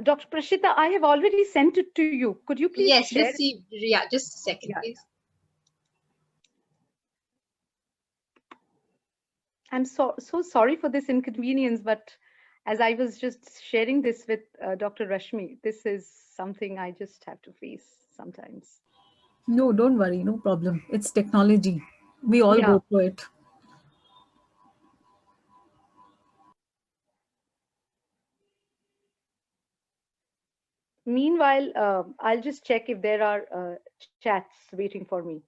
Dr. Prashita, I have already sent it to you. Could you please Yes, share? just see. Yeah, just a second, Yeah. please. I'm so sorry for this inconvenience, but as I was just sharing this with Dr. Rashmi, this is something I just have to face sometimes. No, don't worry. No problem. It's technology. We all Yeah. go through it. Meanwhile, I'll just check if there are chats waiting for me.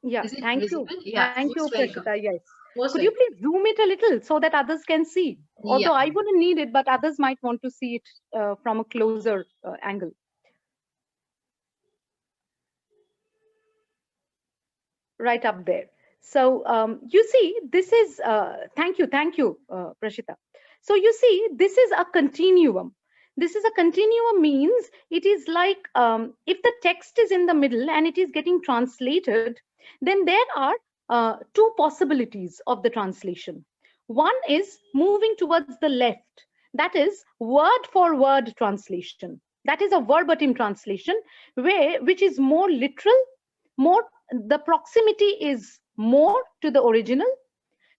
Yeah, Is it thank visible? you. Yeah, Thank you, most welcome. Prashita. Yes. Most Could you welcome. please zoom it a little so that others can see? Yeah. Although I wouldn't need it, but others might want to see it from a closer angle. Right up there. So you see, this is, thank you, Prashita. So you see, this is a continuum. This is a continuum means it is like if the text is in the middle and it is getting translated, then there are two possibilities of the translation. One is moving towards the left, that is word for word translation. That is a verbatim translation which is more literal, more, the proximity is more to the original.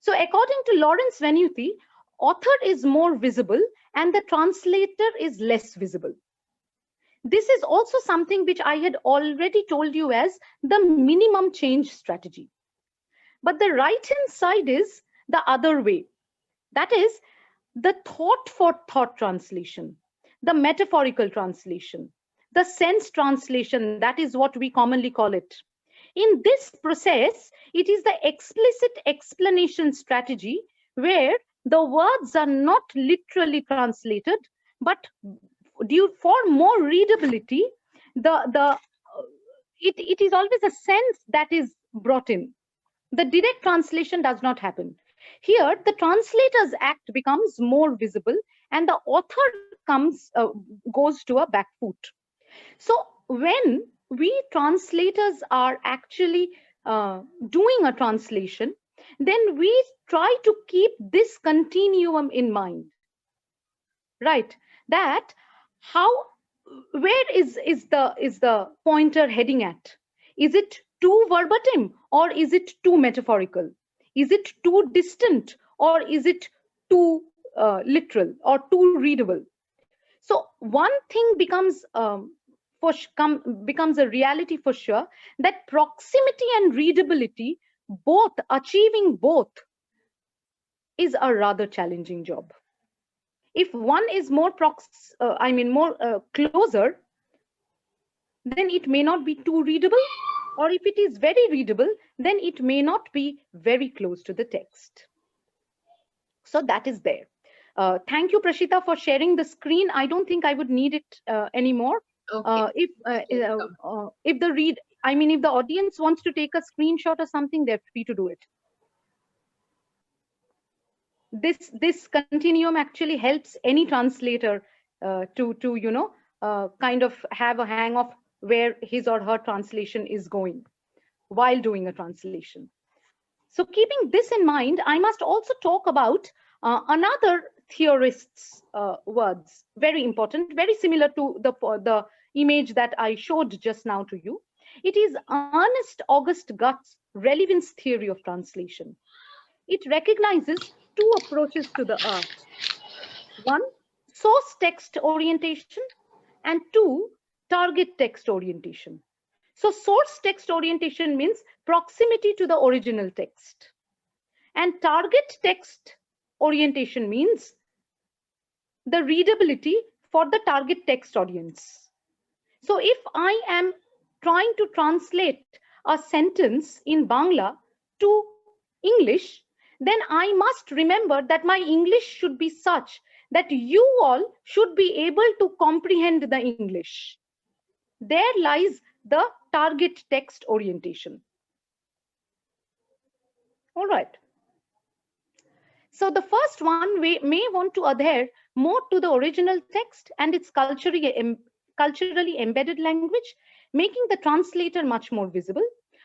So according to Lawrence Venuti, author is more visible and the translator is less visible. This is also something which I had already told you as the minimum change strategy. But the right hand side is the other way. That is the thought for thought translation, the metaphorical translation, the sense translation, that is what we commonly call it. In this process, it is the explicit explanation strategy where the words are not literally translated, but due for more readability, it is always a sense that is brought in. The direct translation does not happen. Here, the translator's act becomes more visible and the author goes to a back foot. So when we translators are actually doing a translation, then we try to keep this continuum in mind, right? That how, where is the pointer heading at? Is it too verbatim or is it too metaphorical? Is it too distant or is it too literal or too readable? So one thing becomes becomes a reality for sure, that proximity and readability, both achieving both, is a rather challenging job. If one is more more closer, then it may not be too readable, or if it is very readable, then it may not be very close to the text. So that is there. Thank you, Prashita, for sharing the screen. I don't think I would need it anymore. Okay. If the audience wants to take a screenshot or something, they're free to do it. This continuum actually helps any translator to kind of have a hang of where his or her translation is going while doing a translation. So keeping this in mind, I must also talk about another theorist's words, very important, very similar to the image that I showed just now to you. It is Ernest August Gutt's relevance theory of translation. It recognizes two approaches to the art. One, source text orientation, and two, target text orientation. So source text orientation means proximity to the original text. And target text orientation means the readability for the target text audience. So if I am trying to translate a sentence in Bangla to English, then I must remember that my English should be such that you all should be able to comprehend the English. There lies the target text orientation. All right. So the first one, we may want to adhere more to the original text and its culturally embedded language, making the translator much more visible.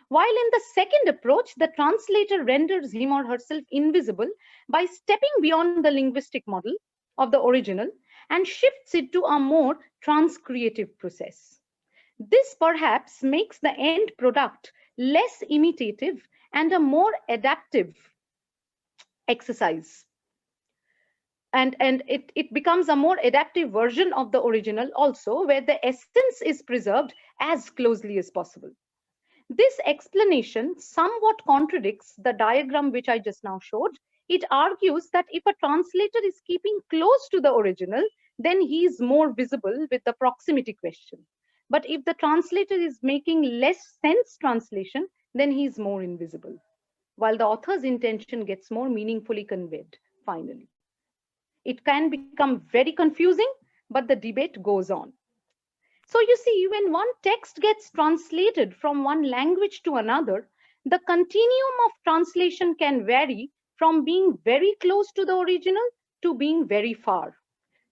While in the second approach, the translator renders him or herself invisible by stepping beyond the linguistic model of the original and shifts it to a more transcreative process. This perhaps makes the end product less imitative and a more adaptive exercise. And it becomes a more adaptive version of the original also, where the essence is preserved as closely as possible. This explanation somewhat contradicts the diagram which I just now showed. It argues that if a translator is keeping close to the original, then he is more visible with the proximity question. But if the translator is making less sense translation, then he is more invisible, while the author's intention gets more meaningfully conveyed finally. It can become very confusing, but the debate goes on. So you see, when one text gets translated from one language to another, the continuum of translation can vary from being very close to the original to being very far.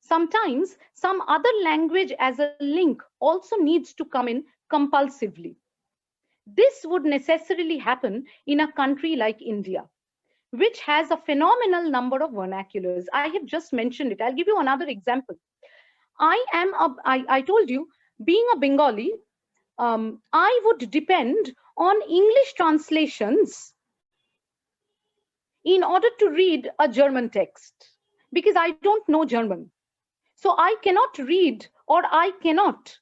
Sometimes some other language as a link also needs to come in compulsively. This would necessarily happen in a country like India, which has a phenomenal number of vernaculars. I have just mentioned it. I'll give you another example. I told you, being a Bengali, I would depend on English translations in order to read a German text, because I don't know German. So I cannot read, or I cannot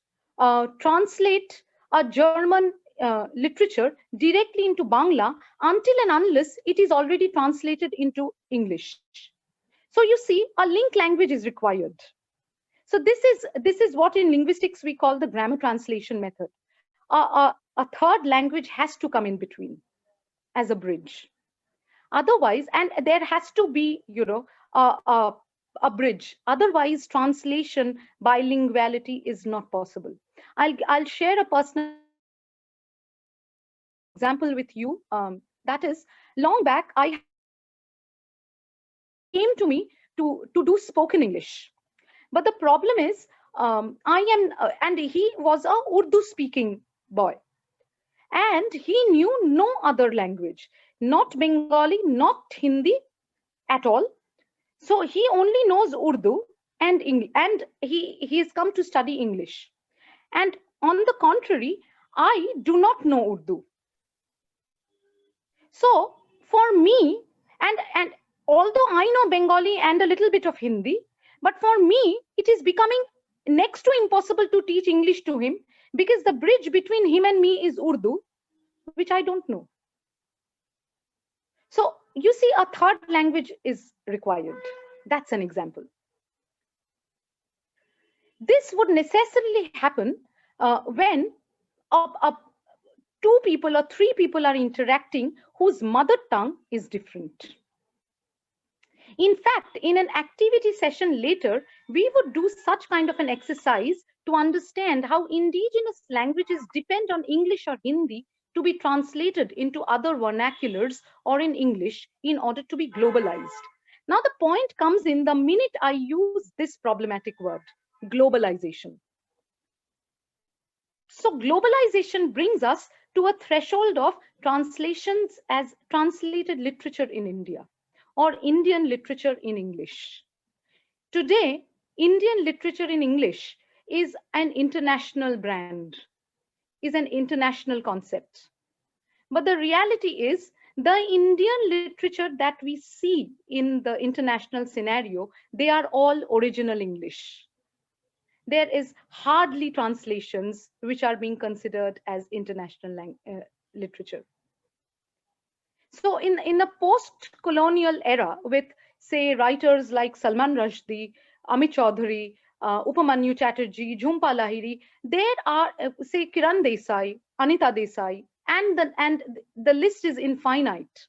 translate a German literature directly into Bangla until and unless it is already translated into English. So you see, a link language is required. So this is what in linguistics we call the grammar translation method. A third language has to come in between as a bridge. Otherwise, and there has to be, a bridge. Otherwise, translation bilinguality is not possible. I'll share a personal example with you. That is, long back, I had came to me to do spoken English. But the problem is, and he was a Urdu speaking boy. And he knew no other language, not Bengali, not Hindi at all. So he only knows Urdu and English, and he has come to study English. And on the contrary, I do not know Urdu. So for me, and although I know Bengali and a little bit of Hindi, but for me, it is becoming next to impossible to teach English to him, because the bridge between him and me is Urdu, which I don't know. So you see, a third language is required. That's an example. This would necessarily happen when two people or three people are interacting whose mother tongue is different. In fact, in an activity session later, we would do such kind of an exercise to understand how indigenous languages depend on English or Hindi to be translated into other vernaculars or in English in order to be globalized. Now, the point comes in the minute I use this problematic word, globalization. So globalization brings us to a threshold of translations as translated literature in India or Indian literature in English. Today, Indian literature in English is an international brand, is an international concept. But the reality is the Indian literature that we see in the international scenario, they are all original English. There is hardly translations which are being considered as international literature. So in a post-colonial era with, say, writers like Salman Rushdie, Amit Chaudhary, Upamanyu Chatterjee, Jhumpa Lahiri, there are, say, Kiran Desai, Anita Desai, and the list is infinite.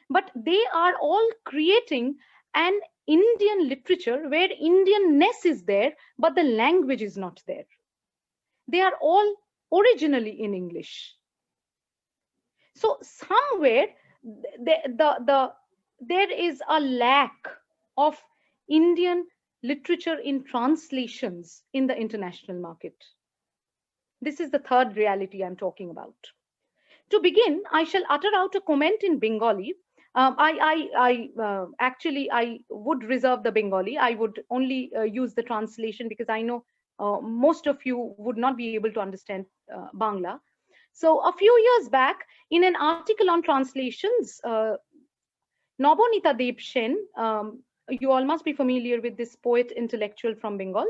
But they are all creating an Indian literature where Indianness is there, but the language is not there. They are all originally in English. So somewhere there is a lack of Indian literature in translations in the international market. This is the third reality I'm talking about. To begin, I shall utter out a comment in Bengali. Actually, I would reserve the Bengali. I would only use the translation because I know most of you would not be able to understand Bangla. So a few years back, in an article on translations, Nobonita Deb Sen, you all must be familiar with this poet intellectual from Bengal.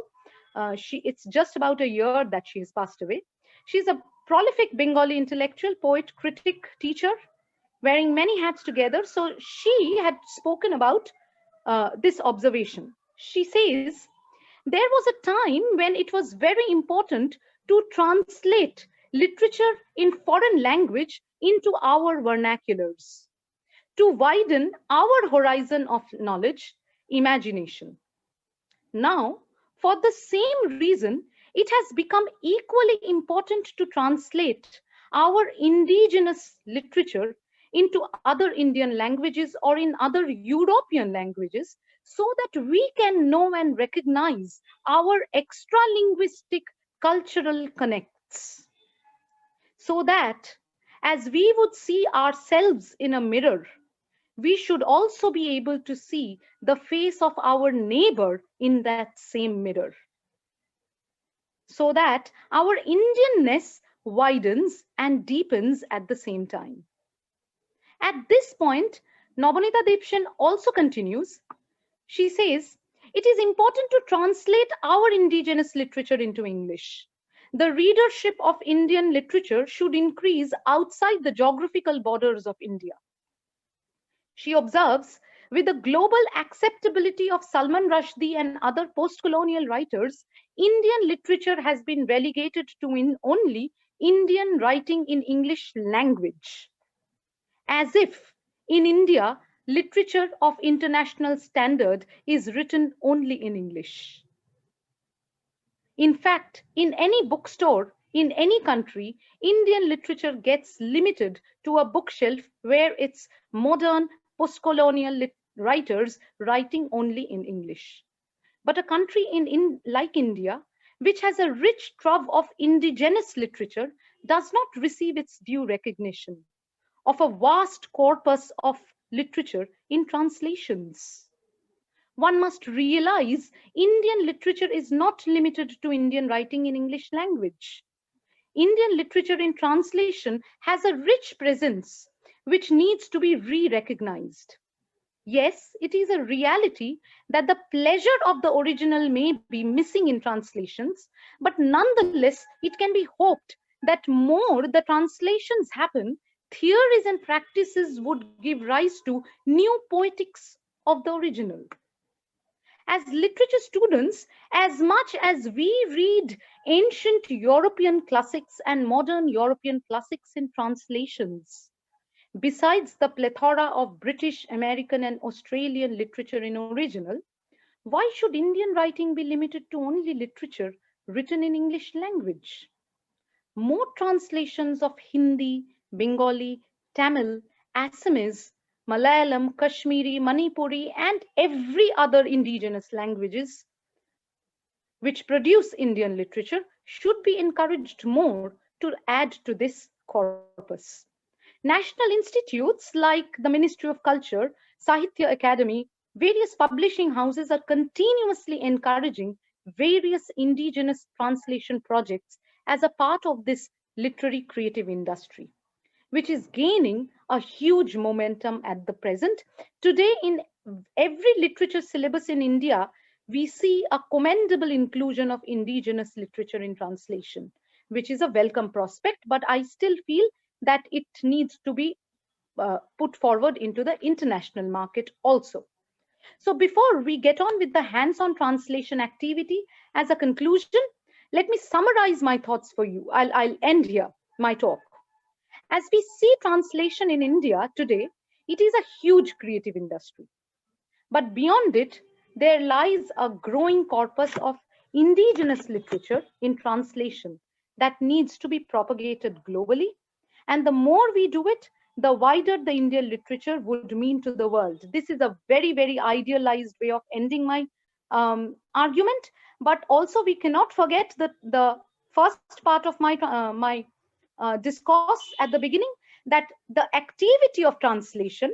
It's just about a year that she has passed away. She's a prolific Bengali intellectual, poet, critic, teacher, wearing many hats together. So she had spoken about this observation. She says, there was a time when it was very important to translate literature in foreign language into our vernaculars, to widen our horizon of knowledge, imagination. Now, for the same reason, it has become equally important to translate our indigenous literature into other Indian languages or in other European languages so that we can know and recognize our extra-linguistic cultural connects. So that as we would see ourselves in a mirror, we should also be able to see the face of our neighbor in that same mirror, so that our Indianness widens and deepens at the same time. At this point, Nobonita Deb Sen also continues. She says, it is important to translate our indigenous literature into English. The readership of Indian literature should increase outside the geographical borders of India. She observes, with the global acceptability of Salman Rushdie and other post-colonial writers, Indian literature has been relegated to only Indian writing in English language, as if in India, literature of international standard is written only in English. In fact, in any bookstore, in any country, Indian literature gets limited to a bookshelf where it's modern, post-colonial writers writing only in English. But a country like India, which has a rich trove of indigenous literature, does not receive its due recognition of a vast corpus of literature in translations. One must realize Indian literature is not limited to Indian writing in English language. Indian literature in translation has a rich presence which needs to be re-recognized. Yes, it is a reality that the pleasure of the original may be missing in translations, but nonetheless, it can be hoped that more the translations happen, theories and practices would give rise to new poetics of the original. As literature students, as much as we read ancient European classics and modern European classics in translations, besides the plethora of British, American, and Australian literature in original, why should Indian writing be limited to only literature written in English language? More translations of Hindi, Bengali, Tamil, Assamese, Malayalam, Kashmiri, Manipuri, and every other indigenous languages which produce Indian literature should be encouraged more to add to this corpus. National institutes like the Ministry of Culture, Sahitya Academy, various publishing houses are continuously encouraging various indigenous translation projects as a part of this literary creative industry, which is gaining a huge momentum at the present. Today, in every literature syllabus in India, we see a commendable inclusion of indigenous literature in translation, which is a welcome prospect, but I still feel that it needs to be put forward into the international market also. So before we get on with the hands-on translation activity, as a conclusion, let me summarize my thoughts for you. I'll end here my talk. As we see translation in India today, it is a huge creative industry. But beyond it, there lies a growing corpus of indigenous literature in translation that needs to be propagated globally. And the more we do it, the wider the Indian literature would mean to the world. This is a very, very idealized way of ending my argument. But also we cannot forget that the first part of my discourse at the beginning, that the activity of translation,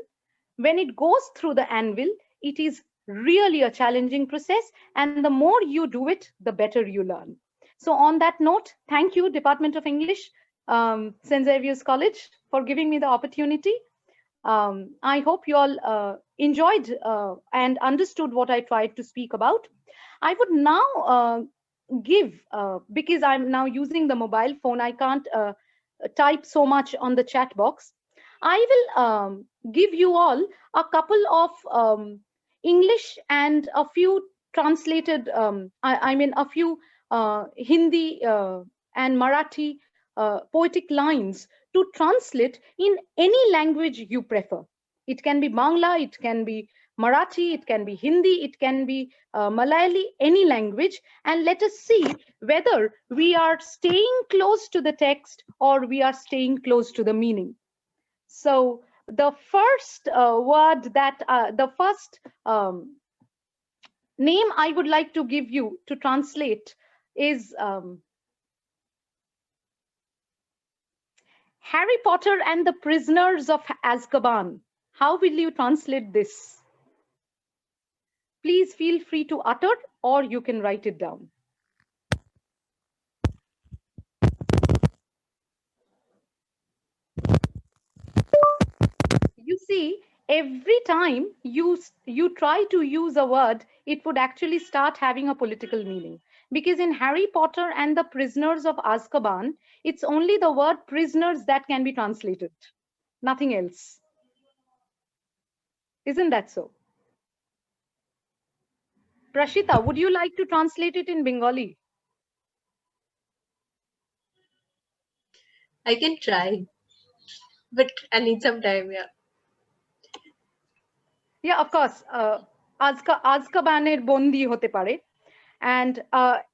when it goes through the anvil, it is really a challenging process. And the more you do it, the better you learn. So on that note, thank you, Department of English, St. Xavier's College, for giving me the opportunity. I hope you all enjoyed and understood what I tried to speak about. I would now give, because I'm now using the mobile phone, I can't type so much on the chat box. I will give you all a couple of English and a few translated, I mean a few Hindi and Marathi poetic lines to translate in any language you prefer. It can be Bangla, it can be Marathi, it can be Hindi, it can be Malayali, any language. And let us see whether we are staying close to the text or we are staying close to the meaning. So the first word that, the first name I would like to give you to translate is Harry Potter and the Prisoners of Azkaban. How will you translate this? Please feel free to utter, or you can write it down. You see, every time you try to use a word, it would actually start having a political meaning. Because in Harry Potter and the Prisoners of Azkaban, it's only the word prisoners that can be translated, nothing else. Isn't that so? Prashita, would you like to translate it in Bengali? I can try, but I need some time. Yeah. Yeah, of course. Azkabaner bondi hote pare. And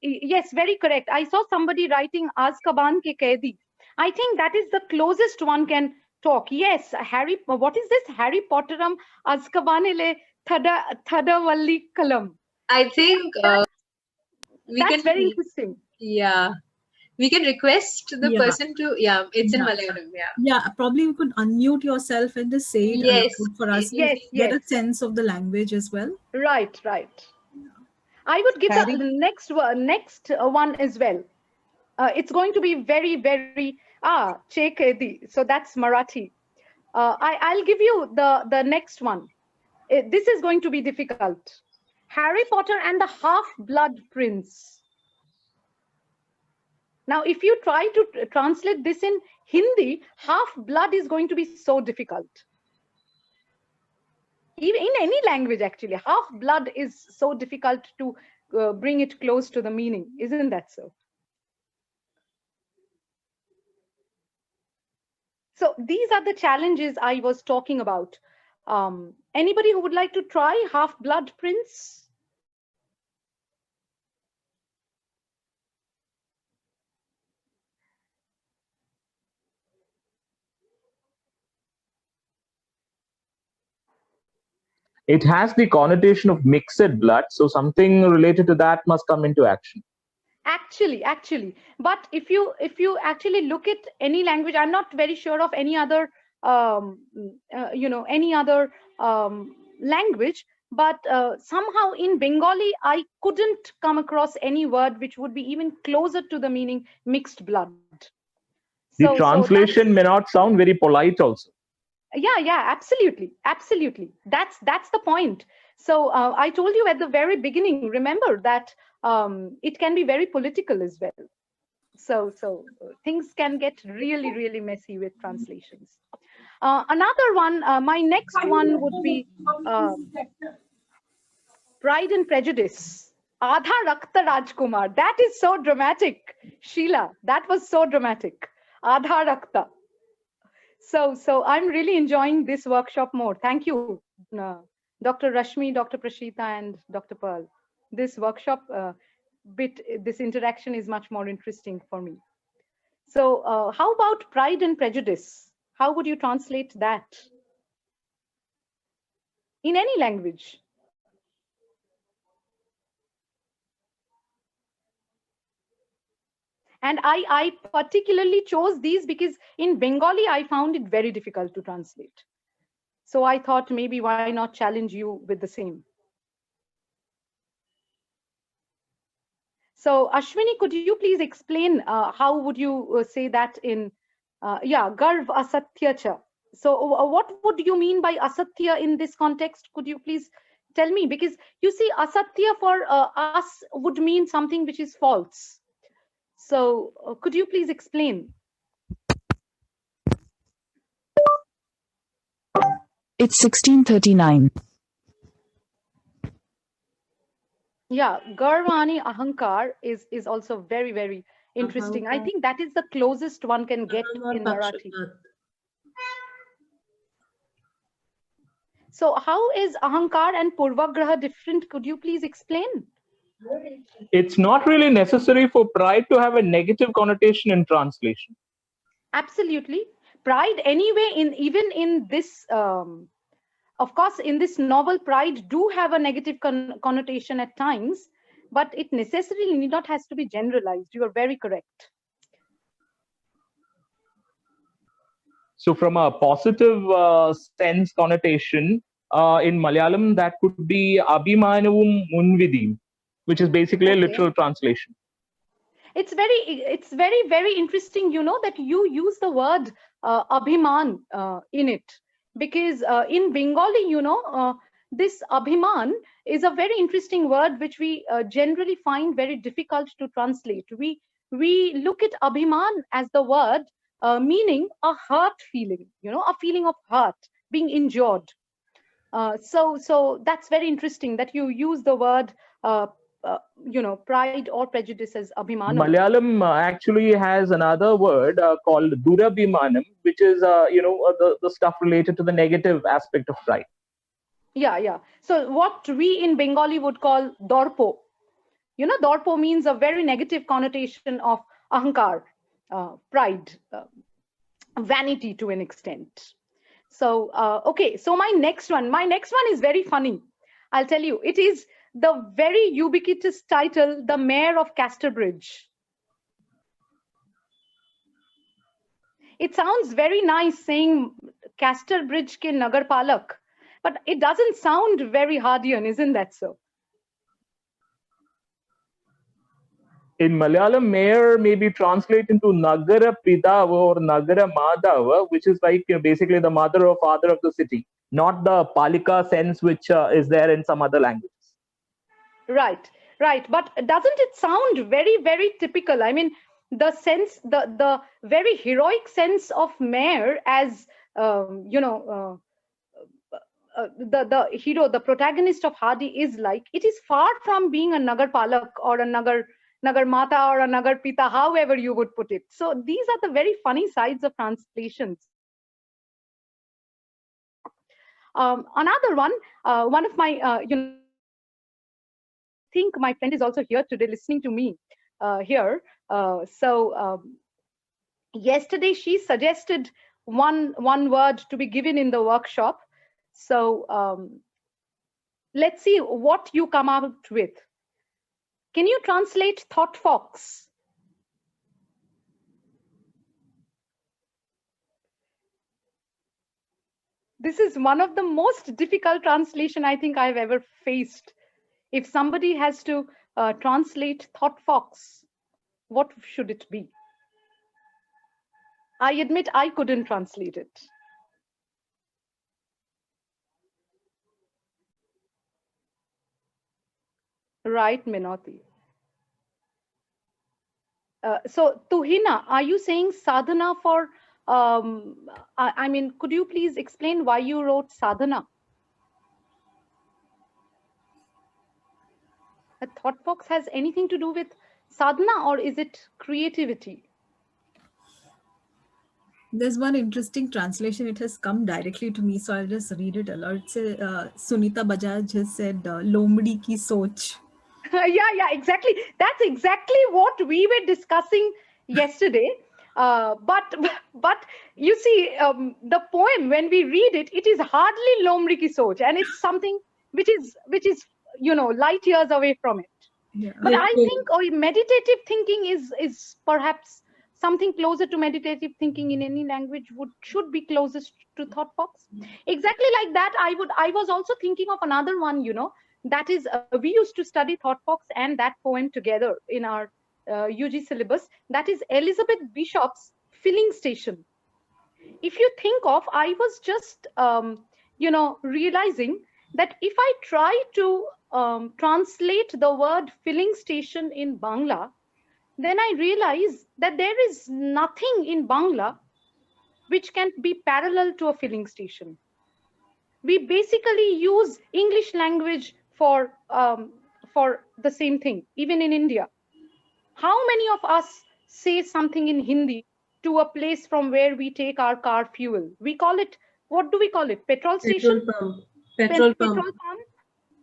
yes, very correct. I saw somebody writing Azkaban ke kaidi. I think that is the closest one can talk. Yes, what is this? Harry Potteram Azkabanele Thada Walli Kalam. I think That's very interesting. Yeah. We can request the person to, it's in Yeah. Malayalam, Yeah, probably you could unmute yourself and just say it Yes, aloud for us to Yes, get a yes. sense of the language as well. Right, right. I would give Harry? the next one as well. It's going to be very, very, Chekedi. So that's Marathi. I'll give you the next one. This is going to be difficult. Harry Potter and the Half-Blood Prince. Now, if you try to translate this in Hindi, half-blood is going to be so difficult. Even in any language, actually, half-blood is so difficult to bring it close to the meaning. Isn't that so? So these are the challenges I was talking about. Anybody who would like to try Half-Blood Prince? It has the connotation of mixed blood, so something related to that must come into action. Actually, but if you actually look at any language, I'm not very sure of any other language, but somehow in Bengali I couldn't come across any word which would be even closer to the meaning mixed blood. The translation may not sound very polite also. Yeah, absolutely. That's the point. So I told you at the very beginning, remember that it can be very political as well. So things can get really, really messy with translations. Another one, my next one would be Pride and Prejudice. Adha Rakta Rajkumar. That is so dramatic. Sheila, that was so dramatic. Adha Rakta. So I'm really enjoying this workshop more. Thank you, Dr. Rashmi, Dr. Prashita, and Dr. Pearl. This workshop this interaction is much more interesting for me. So how about Pride and Prejudice? How would you translate that? In any language. And I particularly chose these because in Bengali, I found it very difficult to translate. So I thought maybe why not challenge you with the same. So Ashwini, could you please explain how would you say that in, Garv Asatya cha. So what would you mean by Asatya in this context? Could you please tell me? Because you see, Asatya for us would mean something which is false. So could you please explain? It's 1639. Yeah, Garvani Ahankar is also very, very interesting. I think that is the closest one can get in Marathi. So how is Ahankar and Purvagraha different? Could you please explain? It's not really necessary for pride to have a negative connotation in translation. Absolutely. Pride anyway, even in this, of course, in this novel, pride do have a negative connotation at times, but it necessarily need not has to be generalized. You are very correct. So from a positive sense connotation, in Malayalam, that could be Abhimanavum Munvidim, which is basically a literal translation. It's very, very interesting, that you use the word Abhiman in it. Because in Bengali, this Abhiman is a very interesting word which we generally find very difficult to translate. We look at Abhiman as the word meaning a hurt feeling, a feeling of hurt, being injured. So that's very interesting that you use the word, pride or prejudice as Abhimanam. Malayalam actually has another word called Durabhimanam, which is, the stuff related to the negative aspect of pride. Yeah. So what we in Bengali would call Dorpo. Dorpo means a very negative connotation of Ahankar, pride, vanity to an extent. So, okay, so my next one is very funny. I'll tell you, it is the very ubiquitous title, the Mayor of Casterbridge. It sounds very nice saying Casterbridge ke Nagar Palak, but it doesn't sound very Hardian, isn't that so? In Malayalam, mayor may be translated into Nagara Pidava or Nagara Madhava, which is like basically the mother or father of the city, not the Palika sense which is there in some other languages. Right, right. But doesn't it sound very, very typical? I mean, the sense, the very heroic sense of mayor as, the hero, the protagonist of Hardy is like, it is far from being a Nagar Palak or a Nagar Mata or a Nagar Pita, however you would put it. So these are the very funny sides of translations. Another one of my, I think my friend is also here today listening to me here. Yesterday she suggested one word to be given in the workshop. So let's see what you come out with. Can you translate thought fox? This is one of the most difficult translation I think I've ever faced. If somebody has to translate thought fox, what should it be? I admit I couldn't translate it. Right, Minoti. So Tuhina, are you saying sadhana for, I mean, could you please explain why you wrote sadhana? A thought box has anything to do with sadhana, or is it creativity? There's one interesting translation. It has come directly to me, so I'll just read it aloud. It's Sunita Bajaj has said, "Lomdi ki soch." Yeah, exactly. That's exactly what we were discussing yesterday. But you see, the poem, when we read it, it is hardly Lomri ki soch, and it's something which is light years away from it. Yeah. But I think meditative thinking is perhaps something closer to meditative thinking in any language should be closest to thought box. Exactly like that, I was also thinking of another one, that is, we used to study thought box and that poem together in our UG syllabus. That is Elizabeth Bishop's Filling Station. If you think of, I was just realizing that if I try to translate the word filling station in Bangla, then I realize that there is nothing in Bangla which can be parallel to a filling station. We basically use English language for the same thing, even in India. How many of us say something in Hindi to a place from where we take our car fuel? We call it, what do we call it? Petrol station? Petrol pump. Petrol pump?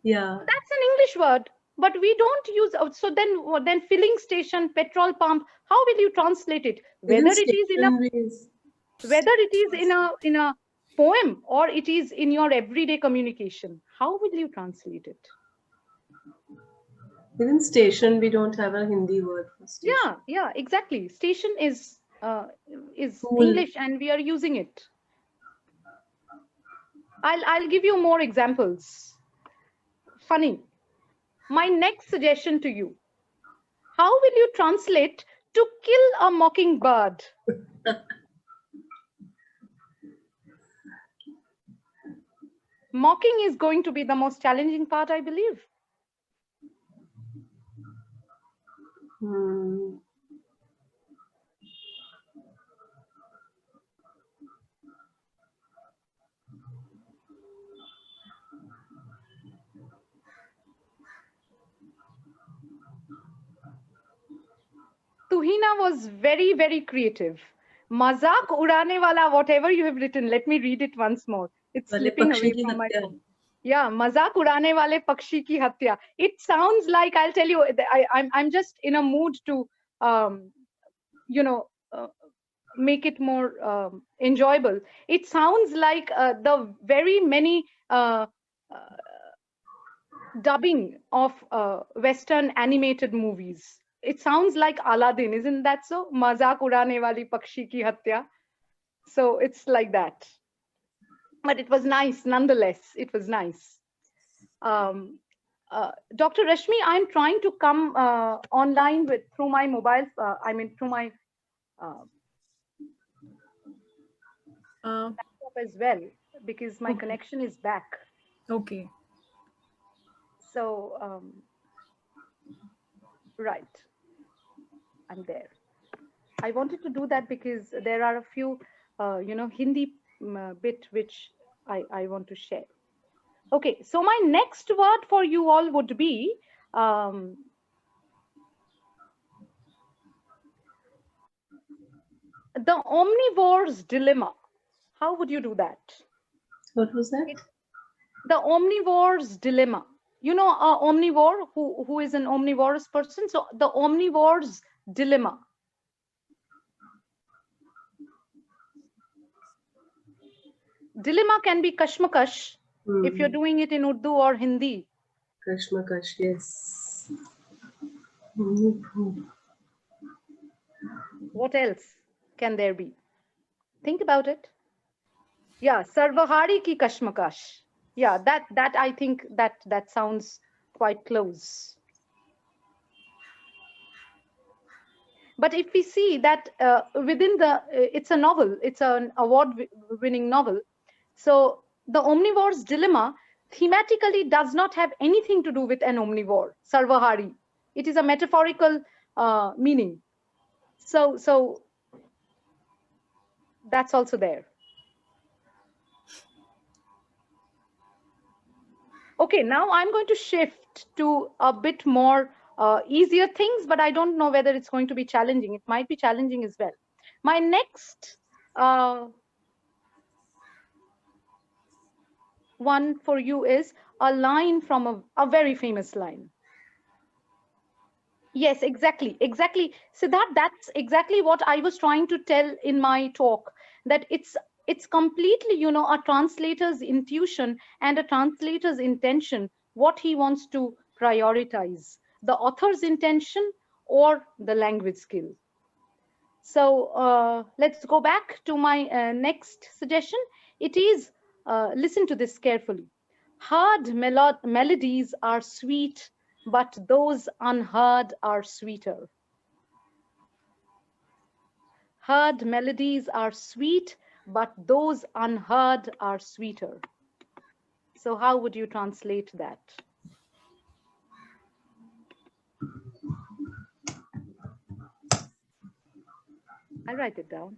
Yeah. That's an English word, but we don't use, so then filling station, petrol pump, how will you translate it? Whether it is in a poem or it is in your everyday communication, how will you translate it? Even station, we don't have a Hindi word for station. Yeah, exactly. Station is Cool. English and we are using it. I'll give you more examples. Funny. My next suggestion to you. How will you translate to kill a mockingbird? Mocking is going to be the most challenging part, I believe. Tuhina was very, very creative. Mazak urane wala, whatever you have written, let me read it once more. It's slipping away from my phone. Yeah, mazak urane wale pakshi ki hatya. It sounds like, I'll tell you, I'm just in a mood to, make it more enjoyable. It sounds like the very many dubbing of Western animated movies. It sounds like Aladdin, isn't that so? Mazak urane wali pakshi ki hatya. So it's like that. But it was nice, nonetheless. It was nice. Dr. Rashmi, I'm trying to come online through my mobile. Through my laptop as well, because my connection is back. Okay. So, right, I'm there. I wanted to do that because there are a few, Hindi bit which I want to share. Okay, so my next word for you all would be the Omnivores Dilemma. How would you do that? What was that? The Omnivores Dilemma. You know, omnivore, who is an omnivorous person. So the Omnivores Dilemma. Dilemma can be kashmakash if you're doing it in Urdu or Hindi. Kashmakash, yes. What else can there be? Think about it. Yeah, Sarvahari ki kashmakash. Yeah, that I think that sounds quite close. But if we see that within it's a novel, it's an award-winning novel. So the Omnivore's Dilemma thematically does not have anything to do with an omnivore, Sarvahari. It is a metaphorical meaning. So that's also there. Okay, now I'm going to shift to a bit more easier things, but I don't know whether it's going to be challenging. It might be challenging as well. My next one for you is a line from a very famous line. Yes, exactly. So that's exactly what I was trying to tell in my talk, that it's completely, a translator's intuition and a translator's intention, what he wants to prioritize, the author's intention or the language skill. So let's go back to my next suggestion. It is, listen to this carefully. Heard melodies are sweet, but those unheard are sweeter. Heard melodies are sweet, but those unheard are sweeter. So how would you translate that? I'll write it down.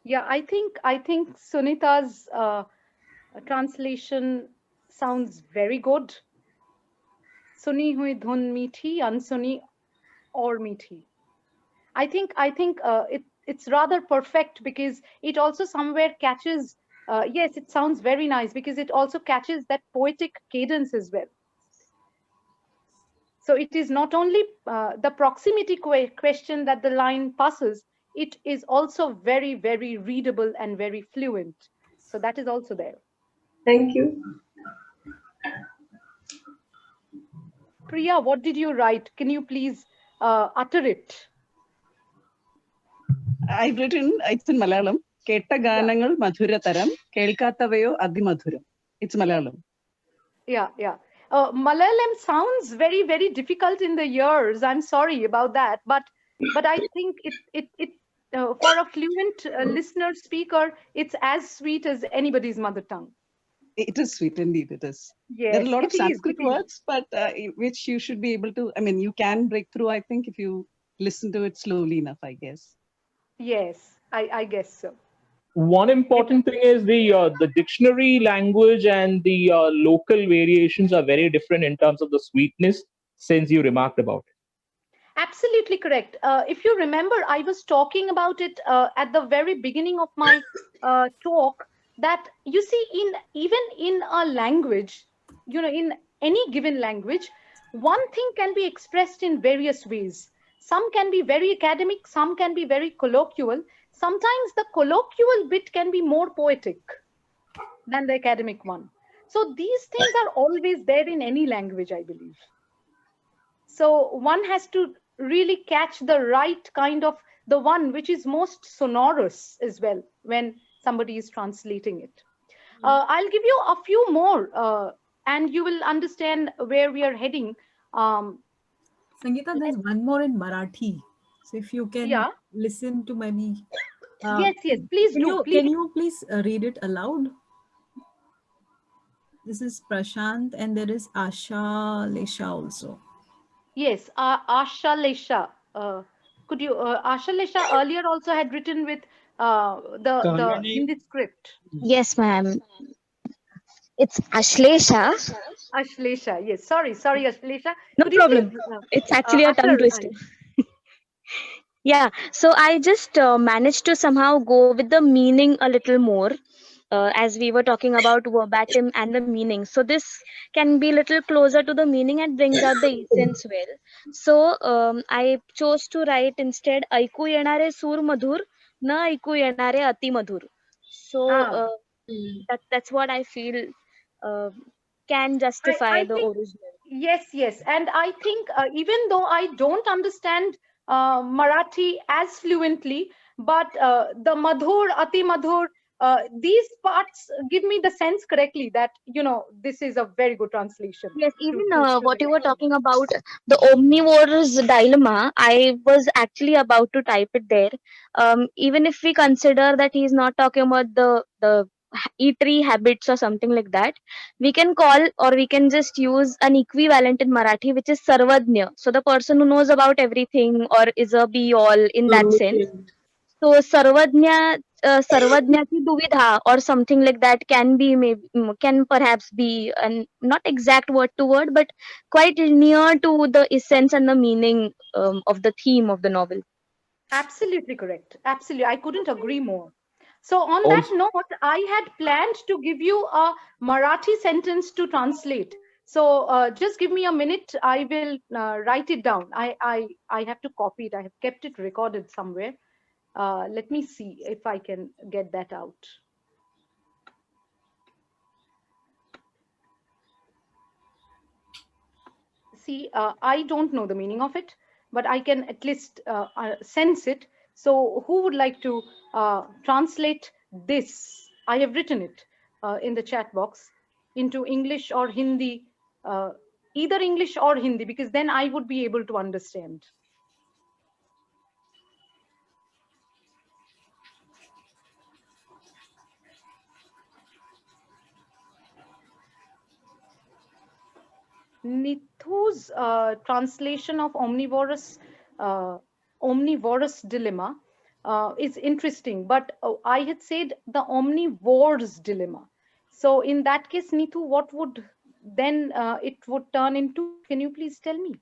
Yeah, I think Sunita's translation sounds very good. Suni hui dhun meethi, unsuni or meethi. I think it's rather perfect because it also somewhere catches. Yes, it sounds very nice because it also catches that poetic cadence as well. So it is not only the proximity question that the line passes, it is also very, very readable and very fluent. So that is also there. Thank you. Priya, what did you write? Can you please utter it? I've written, it's in Malayalam. Ketta Ganangal Madhurataram, Kelkatavayo Adimadhuram. It's Malayalam. Yeah. Malayalam sounds very, very difficult in the ears. I'm sorry about that, but I think it for a fluent listener speaker, it's as sweet as anybody's mother tongue. It is sweet, indeed. It is. Yes, there are a lot of Sanskrit words, but which you should be able to. I mean, you can break through. I think if you listen to it slowly enough, I guess. Yes, I guess so. One important thing is the dictionary language and the local variations are very different in terms of the sweetness, since you remarked about it. Absolutely correct. If you remember, I was talking about it at the very beginning of my talk, that you see, even in a language, in any given language, one thing can be expressed in various ways. Some can be very academic, some can be very colloquial. Sometimes the colloquial bit can be more poetic than the academic one. So these things are always there in any language, I believe. So one has to really catch the right kind of, the one which is most sonorous as well when somebody is translating it. I'll give you a few more and you will understand where we are heading. Sangeeta, there's one more in Marathi. So if you can Yeah, listen to maybe, uh, yes, please can do, you please. can you please read it aloud? This is Prashant, and there is Asha Lesha also. Yes, Asha Lesha. Could you, Asha Lesha earlier also had written with the Hindi script. Yes, ma'am. It's Ashlesha. Ashlesha, yes. Sorry, Ashlesha. No Could you please problem. It's actually a tongue utter? twister. Yeah. So I just managed to somehow go with the meaning a little more. As we were talking about verbatim and the meaning. So this can be little closer to the meaning and brings out the essence well. So I chose to write instead ऐकू येणारे सूर मधुर न ऐकू येणारे अति मधुर. So Ah, that's what I feel can justify I the think original. yes, and I think even though I don't understand Marathi as fluently, but the madhur, ati madhur, these parts give me the sense correctly that this is a very good translation Yes, to even to what the you were talking about, the Omnivores Dilemma, I was actually about to type it there. Even if we consider that he's not talking about the eatery habits or something like that, we can call or we can just use an equivalent in Marathi, which is Sarvadnya. So the person who knows about everything or is a be all in that sense. Omniscient. So sarvadnyaची दुविधा or something like that can be maybe can perhaps be an not exact word to word but quite near to the essence and the meaning of the theme of the novel. Absolutely correct. Absolutely. I couldn't agree more. So, on that Also, note, I had planned to give you a Marathi sentence to translate. So, just give me a minute. I will write it down. I have to copy it. I have kept it recorded somewhere. Let me see if I can get that out. See, I don't know the meaning of it, but I can at least sense it. So, who would like to translate this? I have written it in the chat box into English or Hindi, either English or Hindi, because then I would be able to understand. Nithu's translation of Omnivorous Dilemma is interesting, but I had said the Omnivores Dilemma. So in that case, Nithu, what would then it would turn into? Can you please tell me?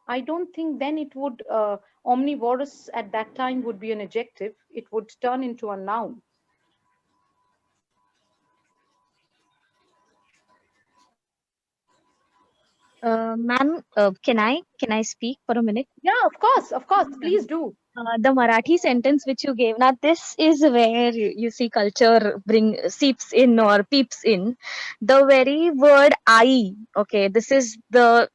I don't think then it would, omnivorous at that time would be an adjective. It would turn into a noun. Ma'am, can I speak for a minute? Yeah, of course, please do. The Marathi sentence which you gave, now this is where you see culture bring seeps in or peeps in. The very word "I," okay, this is the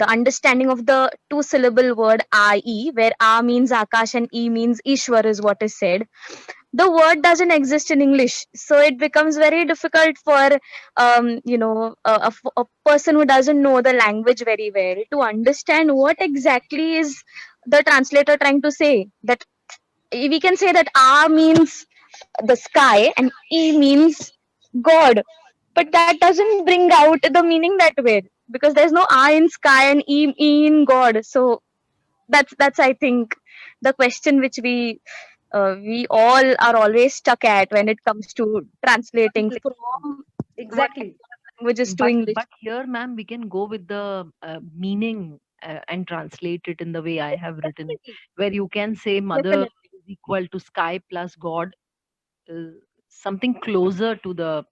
understanding of the two-syllable word "I," where "A" means Akash and "E" means Ishwar is what is said. The word doesn't exist in English, so it becomes very difficult for a person who doesn't know the language very well to understand what exactly is the translator trying to say. That we can say that "A" means the sky and "E" means God, but that doesn't bring out the meaning that way because there's no "A" in sky and E in God. So that's I think the question which we all are always stuck at when it comes to translating from whatever Exactly. languages to but English. but here, ma'am, we can go with the meaning and translate it in the way I have written, Definitely, where you can say mother definitely. is equal to sky plus God. something closer to the.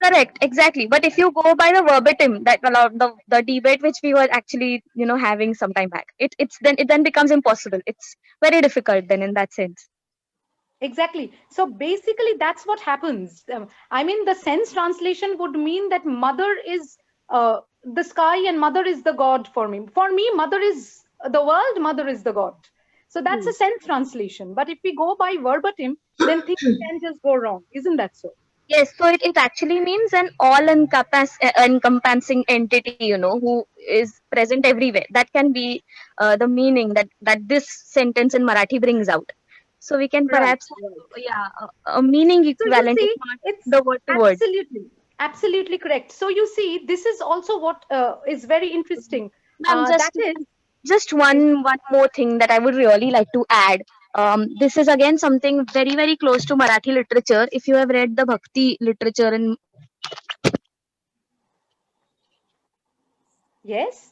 Correct, exactly. But if you go by the verbatim, that the debate which we were actually having some time back, it then becomes impossible. It's very difficult then in that sense. Exactly. So basically, that's what happens. I mean, the sense translation would mean that mother is the sky and mother is the god for me. For me, mother is the world, mother is the god. So that's a sense translation. But if we go by verbatim, then things can just go wrong. Isn't that so? Yes, so it actually means an encompassing entity, who is present everywhere. That can be the meaning that this sentence in Marathi brings out. So we can Right, perhaps right. have, yeah, a meaning So you equivalent, if see, not it's the word to word. absolutely correct. So you see, this is also what is very interesting. Ma'am, That is, just yes, one more thing that I would really like to add. This is again something very close to Marathi literature. If you have read the Bhakti literature in, yes.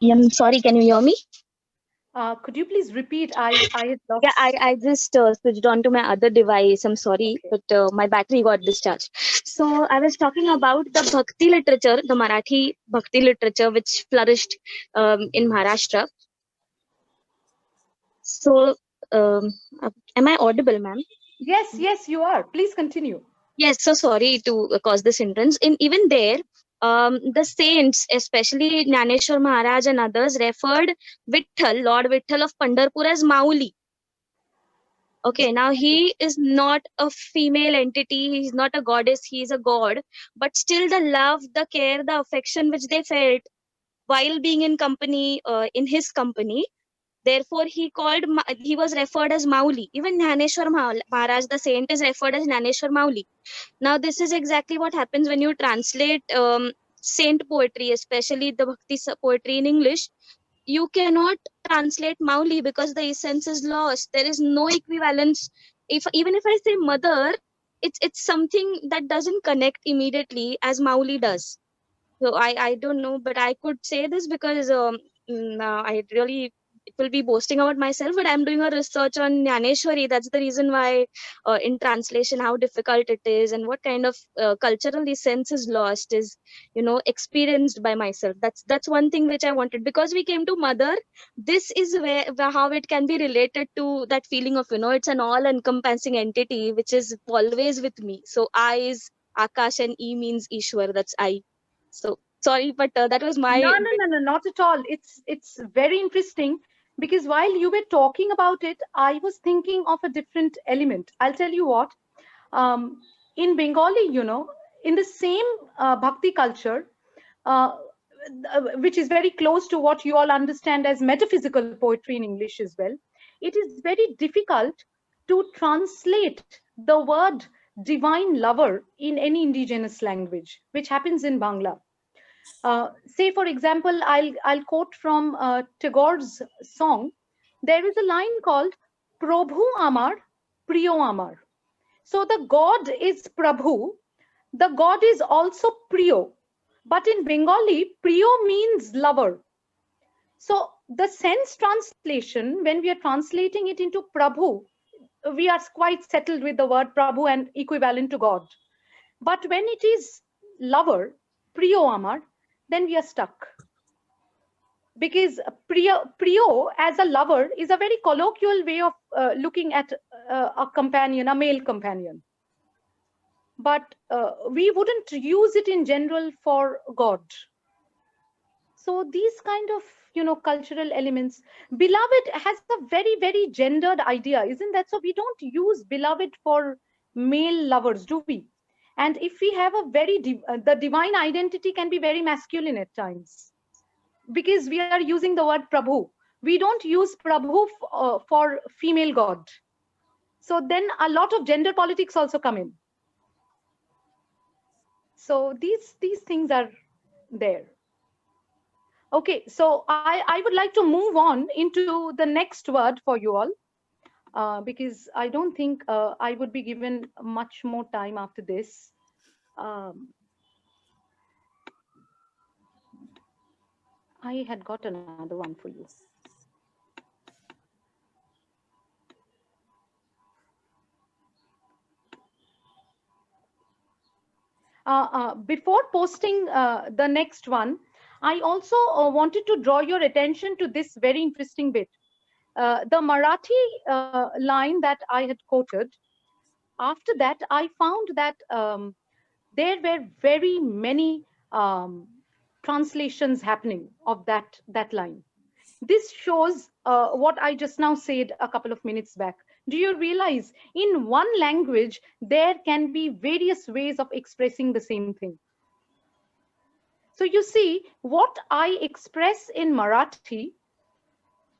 I'm sorry, can you hear me? Could you please repeat? I had Yeah, lost. I just switched on to my other device. I'm sorry, Okay. but my battery got discharged. So I was talking about the Bhakti literature, the Marathi Bhakti literature, which flourished in Maharashtra. So, am I audible, ma'am? Yes, yes, you are. Please continue. Yes, so sorry to cause this hindrance. In even there, the saints, especially Jnaneshwar Maharaj and others, referred Vitthal, Lord Vitthal of Pandharpur, as Mauli. Okay, now he is not a female entity, he's not a goddess, he is a god, but still the love, the care, the affection which they felt while being in his company, therefore he was referred as Mauli. Even Jnaneshwar Maharaj, the saint, is referred as Jnaneshwar Mauli. Now, this is exactly what happens when you translate saint poetry, especially the poetry in English. You cannot translate Mauli because the essence is lost. There is no equivalence. Even if I say mother, it's something that doesn't connect immediately as Mauli does. So I don't know, but I could say this because I really, it will be boasting about myself, but I'm doing a research on Jnaneshwari. That's the reason why in translation how difficult it is and what kind of cultural essence is lost is experienced by myself. That's one thing which I wanted, because we came to mother. This is where how it can be related to that feeling of it's an all encompassing entity which is always with me. So I is Akash and E means Ishwar. That's I. So sorry, but that was No, my no, no, no, not at all. It's very interesting because while you were talking about it, I was thinking of a different element. I'll tell you what. In Bengali, in the same bhakti culture, uh, which is very close to what you all understand as metaphysical poetry in English as well, it is very difficult to translate the word divine lover in any indigenous language, which happens in Bangla. Say, for example, I'll quote from Tagore's song. There is a line called Prabhu Amar, Priyo Amar. So the God is Prabhu. The God is also Priyo. But in Bengali, Priyo means lover. So the sense translation, when we are translating it into Prabhu, we are quite settled with the word Prabhu and equivalent to God. But when it is lover, Priyo Amar, then we are stuck. Because Priyo as a lover is a very colloquial way of looking at a companion, a male companion. But we wouldn't use it in general for God. So these kind of cultural elements. Beloved has a very gendered idea, isn't that so? We don't use beloved for male lovers, do we? And if we have a the divine identity can be very masculine at times, because we are using the word Prabhu. We don't use Prabhu for female God. So then a lot of gender politics also come in. So these things are there. Okay, so I would like to move on into the next word for you all, because I don't think I would be given much more time after this. Um, I had got another one for you. Before posting the next one, I also wanted to draw your attention to this very interesting bit. The Marathi line that I had quoted, after that, I found that there were very many translations happening of that line. This shows what I just now said a couple of minutes back. Do you realize in one language, there can be various ways of expressing the same thing? So you see, what I express in Marathi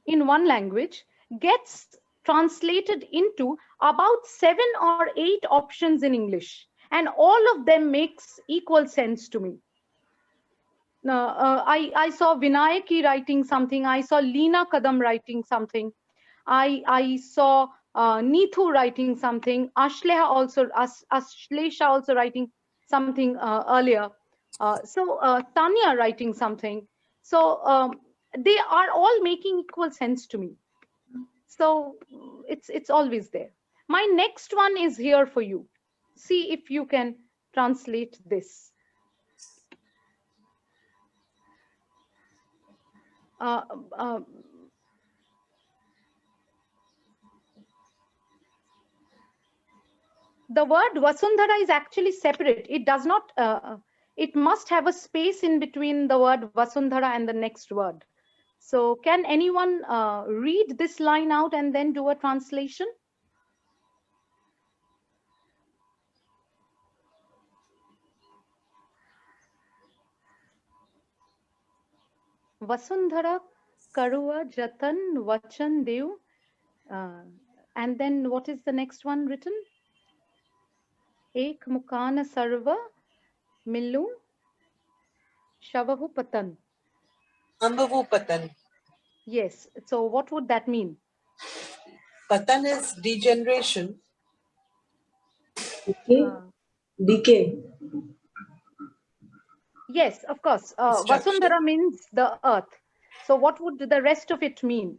in one language gets translated into about 7 or 8 options in English, and all of them makes equal sense to me. I saw Vinayaki writing something. I saw Leena Kadam writing something. I saw Neethu writing something. Ashlesha also writing something earlier. Tanya writing something. So they are all making equal sense to me. So it's always there. My next one is here for you. See if you can translate this. The word Vasundhara is actually separate. It does not, it must have a space in between the word Vasundhara and the next word. So can anyone read this line out and then do a translation? Vasundhara Karuva Jatan Vachan Dev. And then what is the next one written? Ek Mukana Sarva Millu Shavahu Patan. Ambavu Patan. Yes. So what would that mean? Patan is degeneration. Decay. Yes, of course. Vasundhara means the earth. So what would the rest of it mean?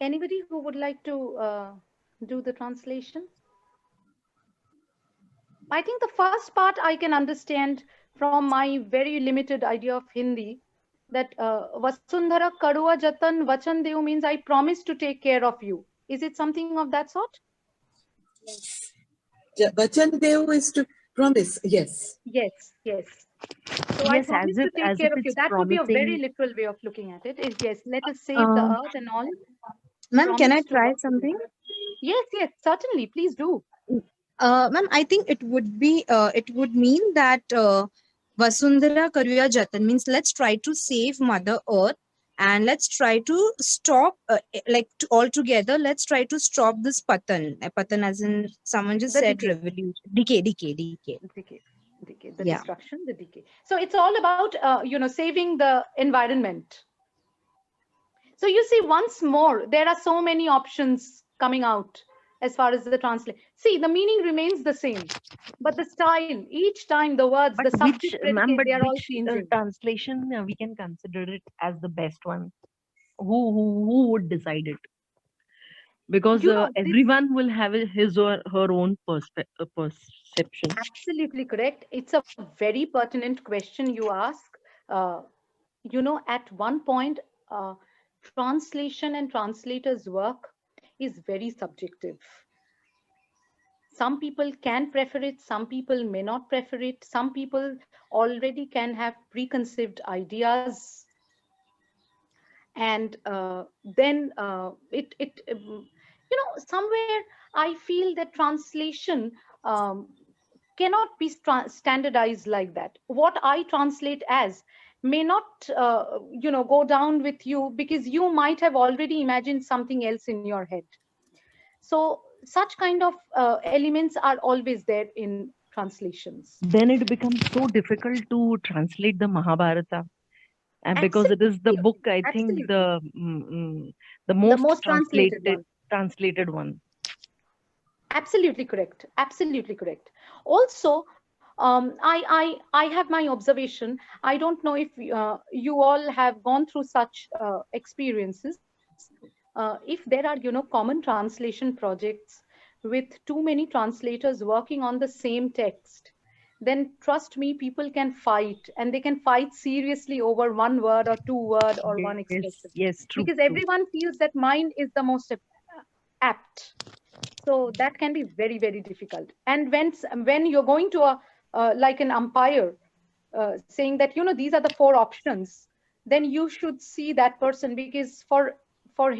Anybody who would like to do the translation? I think the first part I can understand from my very limited idea of Hindi, that Vasundhara Karuva Jatan Vachan Dev means I promise to take care of you. Is it something of that sort? Vachan Dev is to promise, yes. Yes, yes. So yes, I promise to take care of you. That would be a very promising. literal way of looking at it. Is yes, let us save the earth and all. Ma'am, can I Promise to try work something? together. Yes, yes, certainly. Please do. Ma'am, I think it would mean that Vasundhara Karuya Jatan means let's try to save Mother Earth and let's try to stop, all together, let's try to stop this Patan. Patan as in someone just The said decay. revolution. Decay. The destruction, the decay. So it's all about, saving the environment. So you see, once more, there are so many options coming out as far as the translation. See, the meaning remains the same, but the style, each time the words, But the subject, predicate, they are all which changing. translation we can consider it as the best one? Who would decide it? Because everyone will have his or her own perception. Absolutely correct. It's a very pertinent question you ask. At one point, translation and translators' work is very subjective. Some people can prefer it, some people may not prefer it, some people already can have preconceived ideas. And then somewhere I feel that translation cannot be standardized like that. What I translate as may not go down with you, because you might have already imagined something else in your head. So such kind of elements are always there in translations. Then it becomes so difficult to translate the Mahabharata, and because it is the book, I think the most translated one. Absolutely correct. Absolutely correct. Also, I have my observation. I don't know if you all have gone through such experiences. If there are, common translation projects with too many translators working on the same text, then trust me, people can fight, and they can fight seriously over one word or two word or one Yes, expression, yes, true, because true. everyone feels that mine is the most apt. So that can be very, very difficult. And when you're going to a like an umpire saying that, these are the four options, then you should see that person, because for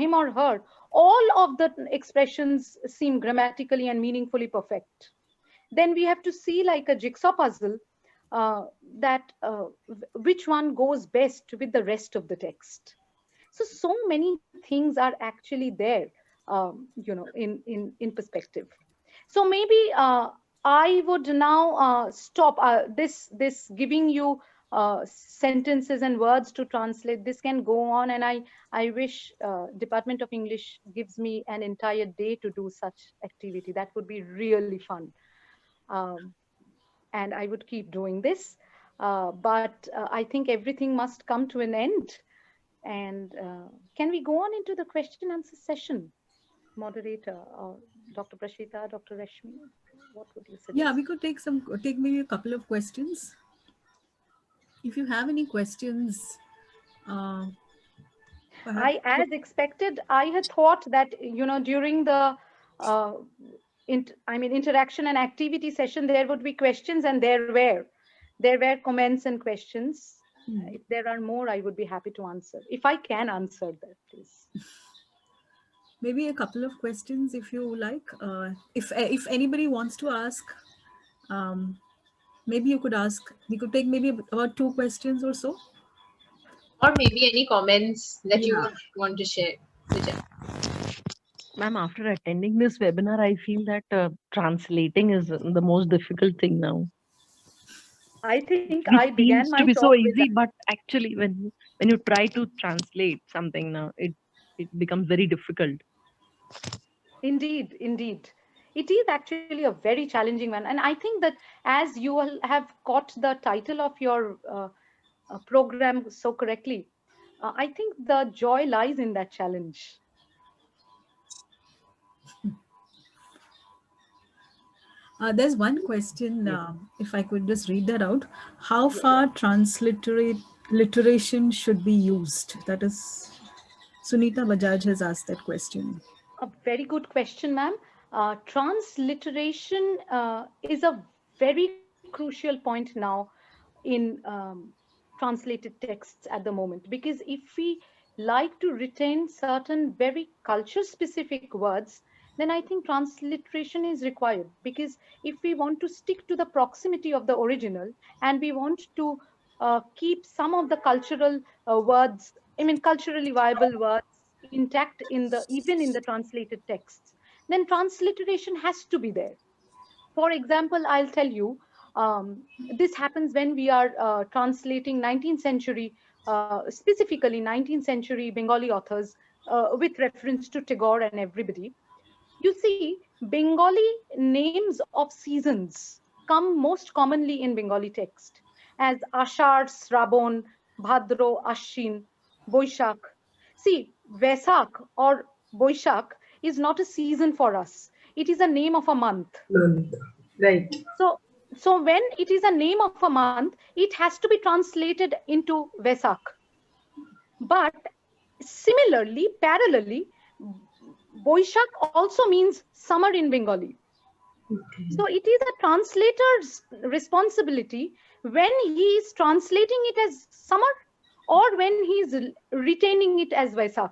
him or her, all of the expressions seem grammatically and meaningfully perfect. Then we have to see like a jigsaw puzzle, that which one goes best with the rest of the text. So many things are actually there, in perspective. So maybe I would now stop this giving you sentences and words to translate. This can go on, and I wish Department of English gives me an entire day to do such activity. That would be really fun. um, and I would keep doing this. But I think everything must come to an end. And can we go on into the question answer session, moderator, Dr. Prashita, Dr. Rashmi? What would you suggest? Yeah, we could take maybe a couple of questions. If you have any questions, perhaps. As expected, I had thought that, during the uh, interaction and activity session, there would be questions, and there were comments and questions. If there are more, I would be happy to answer. If I can answer that, please. Maybe a couple of questions if you like. If anybody wants to ask, maybe you could ask. We could take maybe about 2 questions or so. Or maybe any comments that you Yeah. would want to share. Ma'am, after attending this webinar, I feel that translating is the most difficult thing now. I think Which I began seems my to be talk so with easy, that. but actually, when you try to translate something now, it becomes very difficult. Indeed, indeed. It is actually a very challenging one. And I think that as you all have got the title of your program so correctly, I think the joy lies in that challenge. There's one question, if I could just read that out. How far transliteration should be used? That is, Sunita Bajaj has asked that question. A very good question, ma'am. Transliteration is a very crucial point now in translated texts at the moment, because if we like to retain certain very culture specific words, then I think transliteration is required, because if we want to stick to the proximity of the original, and we want to keep some of the cultural words, culturally viable words intact even in the translated texts, then transliteration has to be there. For example, I'll tell you, this happens when we are translating 19th century, specifically 19th century Bengali authors, with reference to Tagore and everybody. You see, Bengali names of seasons come most commonly in Bengali text as Ashar, Sraban, Bhadro, Ashwin, Boishak. See, Vesak or Boishak is not a season for us. It is a name of a month. Right. So when it is a name of a month, it has to be translated into Vesak. But similarly, parallelly, Boishak also means summer in Bengali. Okay. So it is a translator's responsibility when he is translating it as summer, or when he is retaining it as Vaisak.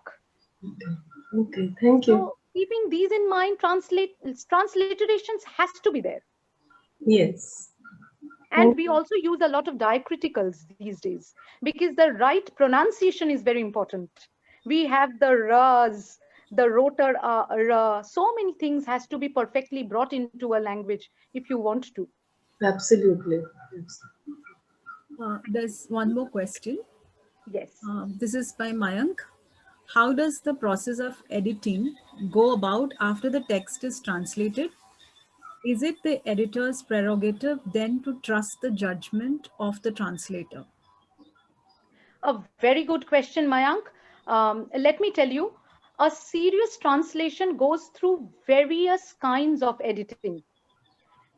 Okay, thank you. So keeping these in mind, transliterations has to be there. Yes. And we also use a lot of diacriticals these days, because the right pronunciation is very important. We have the ras, the rotor ra, so many things has to be perfectly brought into a language if you want to. Absolutely. There's one more question. Yes. This is by Mayank. How does the process of editing go about after the text is translated? Is it the editor's prerogative then to trust the judgment of the translator? A very good question, Mayank. Let me tell you, a serious translation goes through various kinds of editing.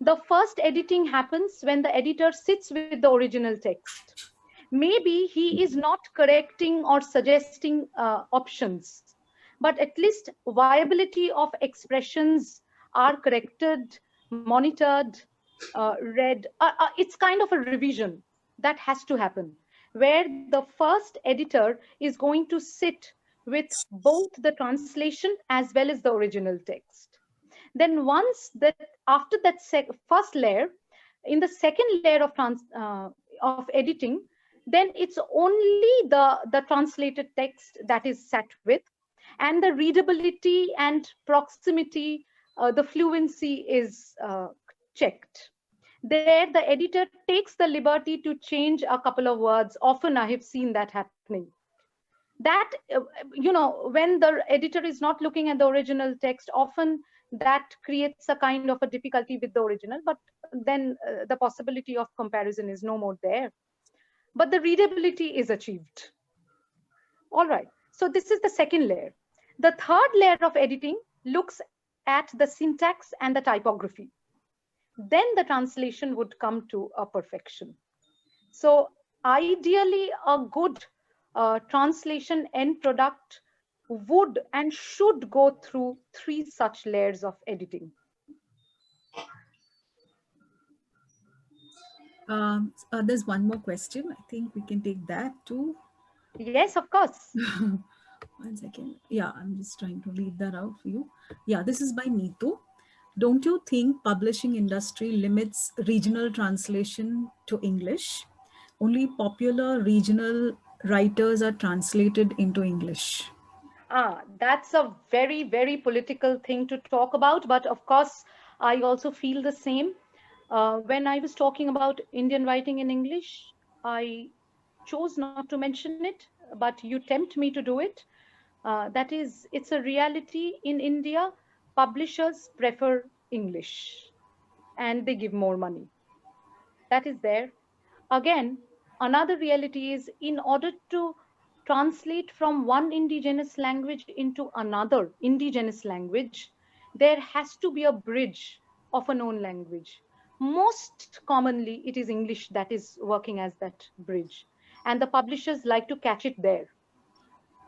The first editing happens when the editor sits with the original text. Maybe he is not correcting or suggesting options, but at least viability of expressions are corrected, monitored, read. It's kind of a revision that has to happen, where the first editor is going to sit with both the translation as well as the original text. Then once that, after that first layer, in the second layer of editing, then it's only the translated text that is sat with, and the readability and proximity, the fluency is checked. There, the editor takes the liberty to change a couple of words. Often I have seen that happening. That, when the editor is not looking at the original text, often that creates a kind of a difficulty with the original, but then the possibility of comparison is no more there. But the readability is achieved. All right, so this is the second layer. The third layer of editing looks at the syntax and the typography. Then the translation would come to a perfection. So ideally, a good translation end product would and should go through 3 such layers of editing. There's one more question. I think we can take that too. Yes, of course. 1 second. Yeah, I'm just trying to read that out for you. Yeah, this is by Neetu. Don't you think publishing industry limits regional translation to English? Only popular regional writers are translated into English. That's a very, very political thing to talk about. But of course, I also feel the same. When I was talking about Indian writing in English, I chose not to mention it, but you tempt me to do it. That is, it's a reality in India. Publishers prefer English and they give more money. That is there. Again, another reality is, in order to translate from one indigenous language into another indigenous language, there has to be a bridge of a known language. Most commonly, it is English that is working as that bridge. And the publishers like to catch it there.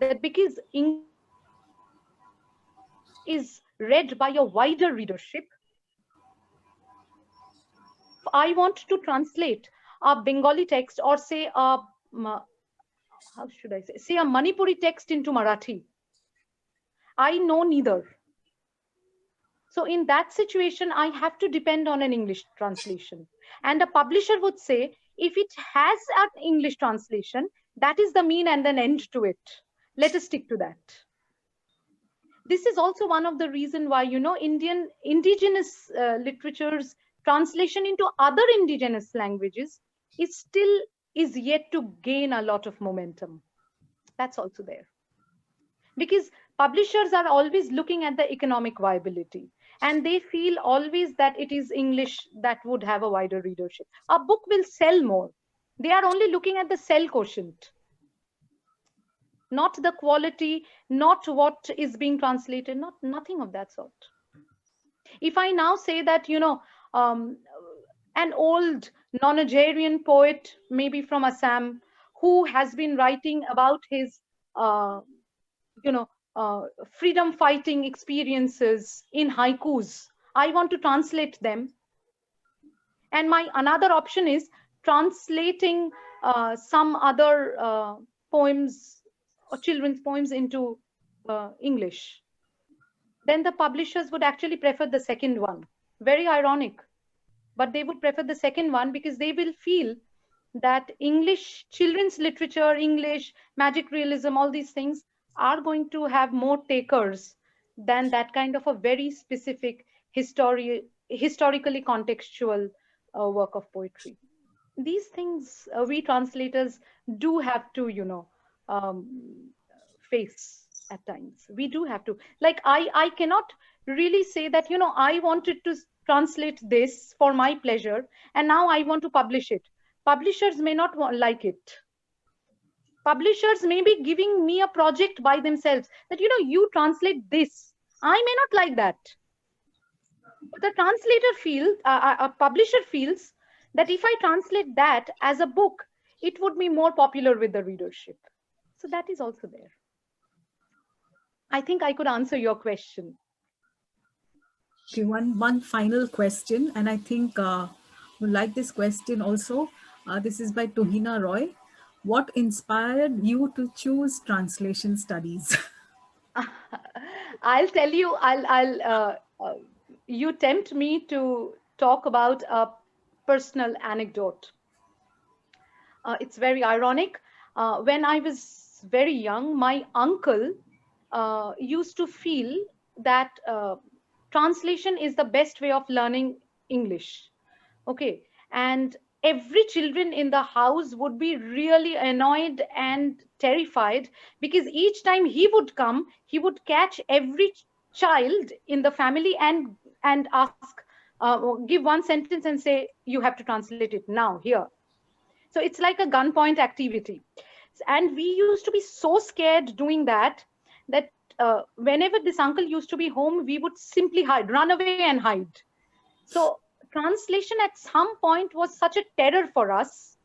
That because English is read by a wider readership, if I want to translate a Bengali text, or say a, how should I say a Manipuri text into Marathi, I know neither. So in that situation, I have to depend on an English translation. And a publisher would say, if it has an English translation, that is the mean and an end to it. Let us stick to that. This is also one of the reasons why, Indian indigenous literature's translation into other indigenous languages is yet to gain a lot of momentum. That's also there. Because publishers are always looking at the economic viability, and they feel always that it is English that would have a wider readership. A book will sell more. They are only looking at the sell quotient, not the quality, not what is being translated, nothing of that sort. If I now say that, an old nonagerian poet, maybe from Assam, who has been writing about his, freedom fighting experiences in haikus, I want to translate them. And my another option is translating some other poems or children's poems into English. Then the publishers would actually prefer the second one. Very ironic, but they would prefer the second one because they will feel that English, children's literature, English, magic realism, all these things are going to have more takers than that kind of a very specific historically contextual work of poetry. These things we translators do have to, face at times. We do have to. Like I cannot really say that, I wanted to translate this for my pleasure, and now I want to publish it. Publishers may not like it. Publishers may be giving me a project by themselves that, you translate this. I may not like that. But the translator feels, a publisher feels that if I translate that as a book, it would be more popular with the readership. So that is also there. I think I could answer your question. Okay, one final question, and I think would like this question also. This is by Tuhina Roy. What inspired you to choose translation studies? I'll tell you. You tempt me to talk about a personal anecdote. It's very ironic. When I was very young, my uncle used to feel that translation is the best way of learning English. Okay. And every children in the house would be really annoyed and terrified, because each time he would come, he would catch every child in the family and ask, give one sentence and say, you have to translate it now here. So it's like a gunpoint activity. And we used to be so scared doing that, that whenever this uncle used to be home, we would simply hide, run away and hide. So translation at some point was such a terror for us.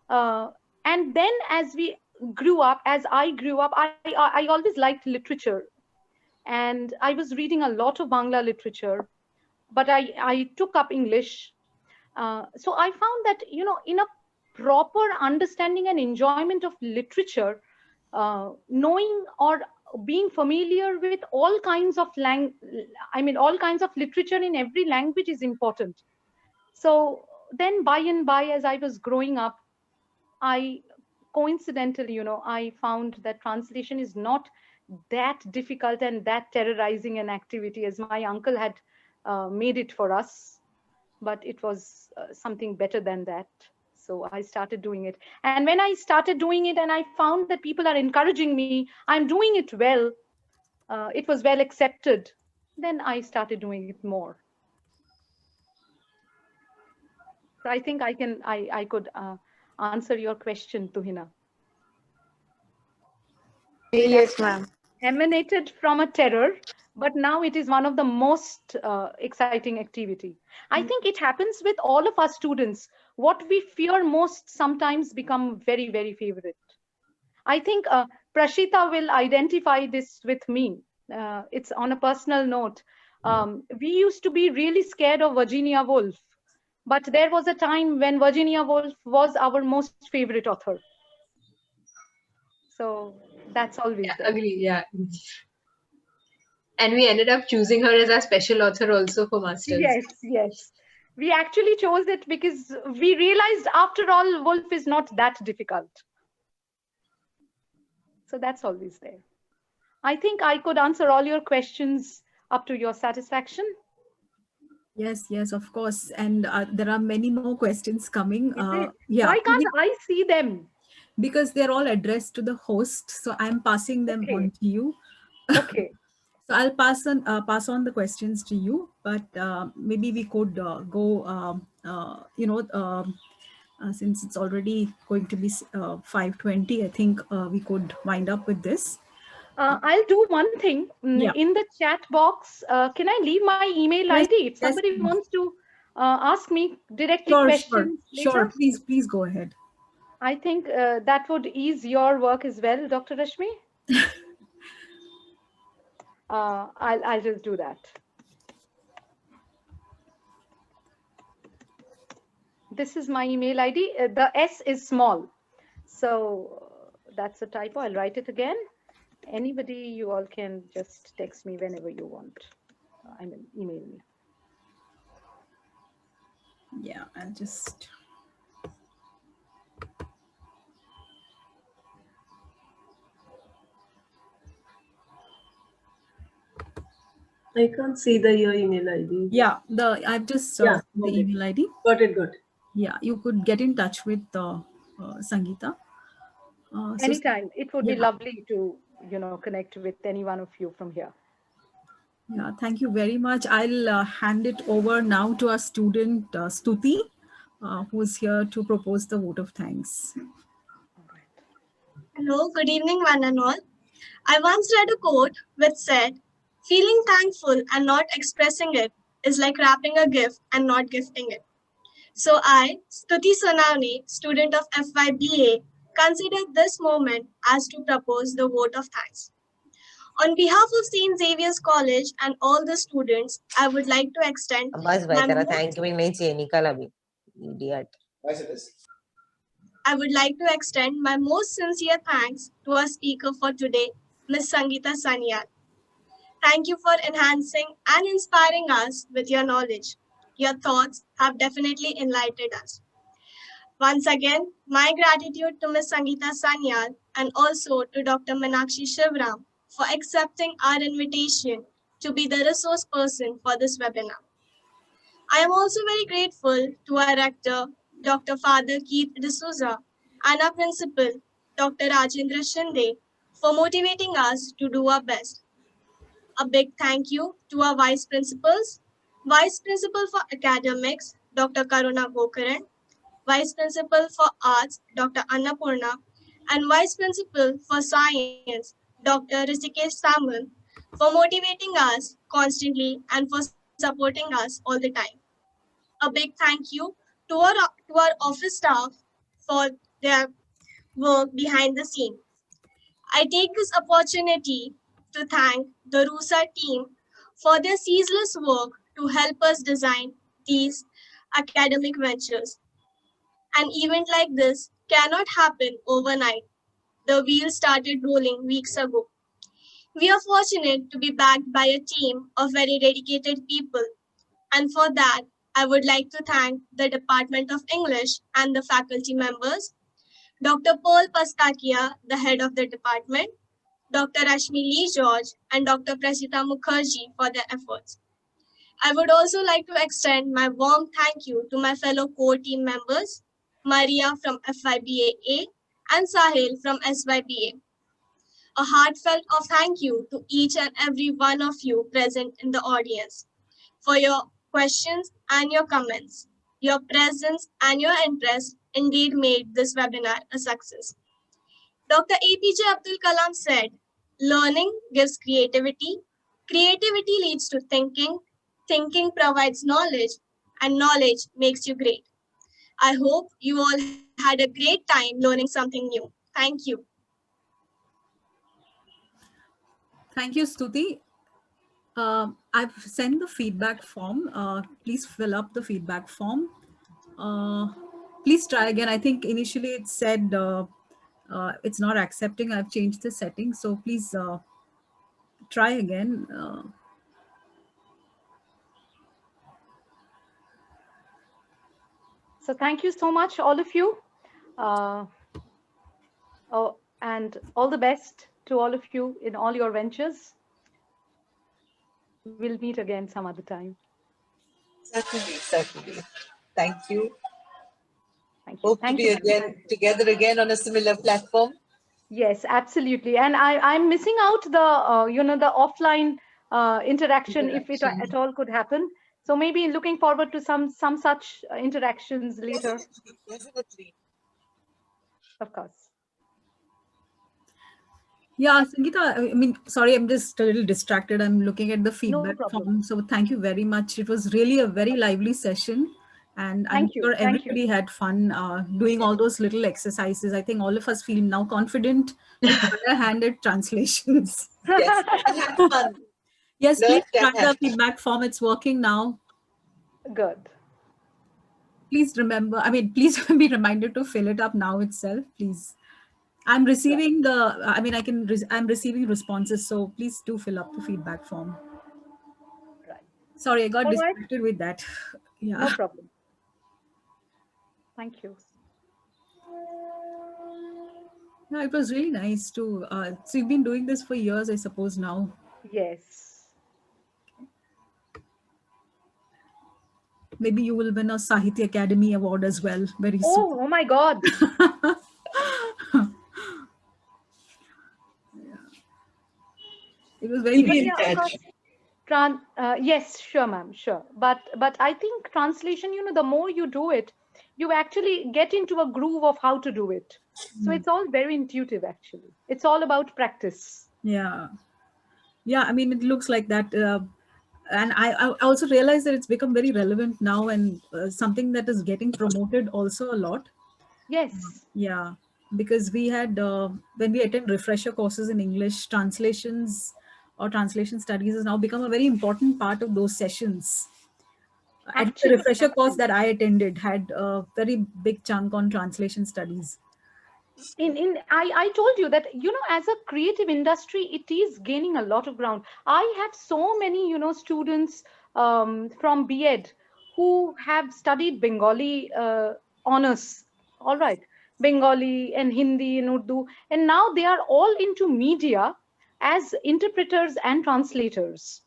And then as we grew up, as I grew up, I always liked literature. And I was reading a lot of Bangla literature, but I took up English. So I found that, in a proper understanding and enjoyment of literature, knowing or being familiar with all kinds of all kinds of literature in every language is important. So then by and by, as I was growing up, I coincidentally, I found that translation is not that difficult and that terrorizing an activity as my uncle had made it for us, but it was something better than that. So I started doing it. And when I started doing it and I found that people are encouraging me, I'm doing it well, it was well accepted, then I started doing it more. So I think I could answer your question, Tuhina. Yes, ma'am. Emanated from a terror, but now it is one of the most exciting activity. I think it happens with all of our students. What we fear most sometimes become very, very favorite. I think Prashita will identify this with me. It's on a personal note. We used to be really scared of Virginia Woolf, but there was a time when Virginia Woolf was our most favorite author. So that's always there. Agree, yeah. And we ended up choosing her as our special author also for masters. Yes. We actually chose it because we realized, after all, Woolf is not that difficult. So that's always there. I think I could answer all your questions up to your satisfaction. Yes, of course. And there are many more questions coming. Yeah. Why can't I see them? Because they're all addressed to the host. So I'm passing them on to you. Okay. So I'll pass on the questions to you, but maybe we could go, since it's already going to be 5:20, I think we could wind up with this. I'll do one thing. Yeah. In the chat box, can I leave my email ID? If somebody wants to ask me directly questions Sure. later. Please go ahead. I think that would ease your work as well, Dr. Rashmi. I'll just do that. This is my email ID. The S is small, so that's a typo. I'll write it again. Anybody, you all can just text me whenever you want. Email me. Yeah, I'll just. I can't see your email ID. Yeah, I've just the email ID. Got it. Yeah, you could get in touch with Sanghita. Anytime. It would be lovely to, connect with any one of you from here. Yeah, thank you very much. I'll hand it over now to our student Stuti, who is here to propose the vote of thanks. Hello, good evening, one and all. I once read a quote which said, "Feeling thankful and not expressing it is like wrapping a gift and not gifting it." So I, Stuti Sonavni, student of FYBA, considered this moment as to propose the vote of thanks. On behalf of St. Xavier's College and all the students, I would like to extend बस भाई my तेरा most thank you नहीं चाहिए निकल अभी idiot. I would like to extend my most sincere thanks to our speaker for today, Ms. Sanghita Sanyal. Thank you for enhancing and inspiring us with your knowledge. Your thoughts have definitely enlightened us. Once again, my gratitude to Ms. Sanghita Sanyal and also to Dr. Meenakshi Shivram for accepting our invitation to be the resource person for this webinar. I am also very grateful to our rector, Dr. Father Keith D'Souza, and our principal, Dr. Rajendra Shinde, for motivating us to do our best. A big thank you to our vice principals, Vice Principal for Academics, Dr. Karuna Gokaran, Vice Principal for Arts, Dr. Annapurna, and Vice Principal for Science, Dr. Rishikesh Samal, for motivating us constantly and for supporting us all the time. A big thank you to our office staff for their work behind the scene. I take this opportunity to thank the RUSA team for their ceaseless work to help us design these academic ventures. An event like this cannot happen overnight. The wheels started rolling weeks ago. We are fortunate to be backed by a team of very dedicated people, and for that, I would like to thank the Department of English and the faculty members, Dr. Paul Pastakia, the head of the department, Dr. Rashmi Lee George, and Dr. Prashita Mukherjee for their efforts. I would also like to extend my warm thank you to my fellow core team members, Maria from FYBA and Sahil from SYBA. A heartfelt of thank you to each and every one of you present in the audience for your questions and your comments. Your presence and your interest indeed made this webinar a success. Dr. APJ Abdul Kalam said, "Learning gives creativity, creativity leads to thinking, thinking provides knowledge, and knowledge makes you great." I hope you all had a great time learning something new. Thank you. Thank you, Stuti. I've sent the feedback form. Please fill up the feedback form. Please try again. I think initially it said it's not accepting. I've changed the settings. So please try again. So thank you so much, all of you. And all the best to all of you in all your ventures. We'll meet again some other time. Certainly, certainly. Thank you. Thank you. Hope to be together again on a similar platform. Yes, absolutely. And I'm missing out the the offline interaction if it at all could happen. So maybe looking forward to some such interactions later. Definitely. Of course. Yeah, Sangeeta, I mean, sorry, I'm just a little distracted. I'm looking at the feedback form. So thank you very much. It was really a very lively session. And I'm sure everybody had fun doing all those little exercises. I think all of us feel now confident to try our hand at translations. Yes, and have fun. Yes, please try the feedback form. It's working now. Good. Please remember, I mean, please be reminded to fill it up now itself, please. I'm receiving I'm receiving responses, so please do fill up the feedback form. Right. Sorry, I got distracted with that. Yeah. No problem. Thank you. No, it was really nice to, so you've been doing this for years, I suppose now. Yes. Maybe you will win a Sahitya Academy Award as well very soon. Oh my God. It was very of course, Yes, sure, ma'am, sure. But I think translation, the more you do it, you actually get into a groove of how to do it. So it's all very intuitive, actually. It's all about practice. Yeah. Yeah, I mean, it looks like that. And I also realize that it's become very relevant now, and something that is getting promoted also a lot. Yes. Yeah, because we had, when we attend refresher courses in English, translations or translation studies has now become a very important part of those sessions. At the Actually, refresher course that I attended had a very big chunk on translation studies. I told you that, as a creative industry, it is gaining a lot of ground. I have so many, students from B.Ed who have studied Bengali honors, all right, Bengali and Hindi and Urdu, and now they are all into media as interpreters and translators.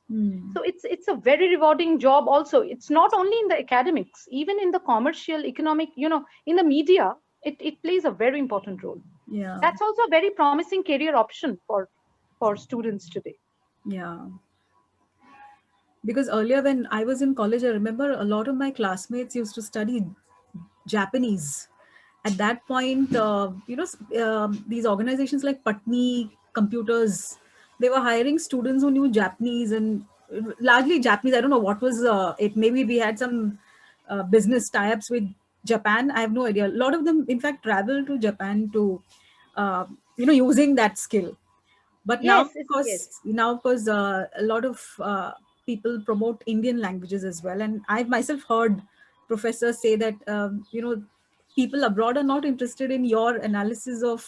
So it's a very rewarding job also. It's not only in the academics, even in the commercial, economic, in the media, it plays a very important role. Yeah. That's also a very promising career option for students today. Yeah. Because earlier when I was in college, I remember a lot of my classmates used to study Japanese. At that point, these organizations like Patni Computers, they were hiring students who knew Japanese, and largely Japanese. I don't know what was it. Maybe we had some business tie-ups with Japan. I have no idea. A lot of them, in fact, travel to Japan to, using that skill. But now, Yes, of course, a lot of people promote Indian languages as well. And I've myself heard professors say that, people abroad are not interested in your analysis of,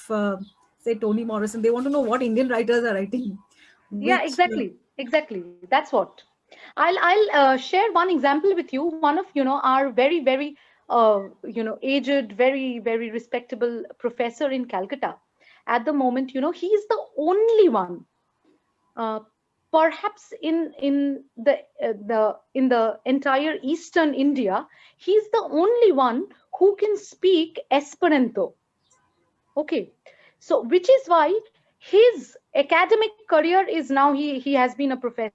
say, Toni Morrison. They want to know what Indian writers are writing. Yeah, Which, exactly. That's what. I'll share one example with you. One of our very aged, very respectable professor in Calcutta. At the moment, he's the only one, perhaps in the entire Eastern India, he's the only one who can speak Esperanto. Okay, so which is why his academic career is now, he has been a professor.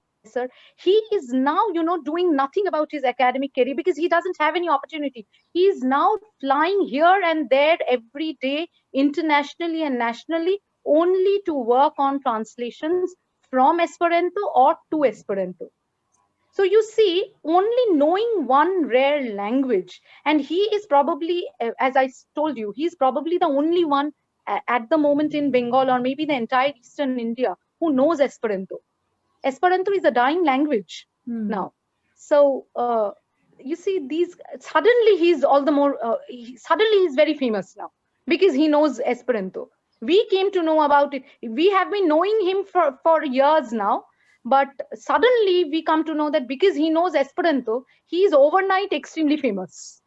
He is now doing nothing about his academic career because he doesn't have any opportunity. He is now flying here and there every day, internationally and nationally, only to work on translations from Esperanto or to Esperanto. So you see, only knowing one rare language, and he is probably, as I told you, he's probably the only one at the moment in Bengal or maybe the entire Eastern India who knows Esperanto. Esperanto is a dying language now. So you see, suddenly he's all the more, suddenly he's very famous now because he knows Esperanto. We came to know about it. We have been knowing him for years now, but suddenly we come to know that because he knows Esperanto, he is overnight extremely famous.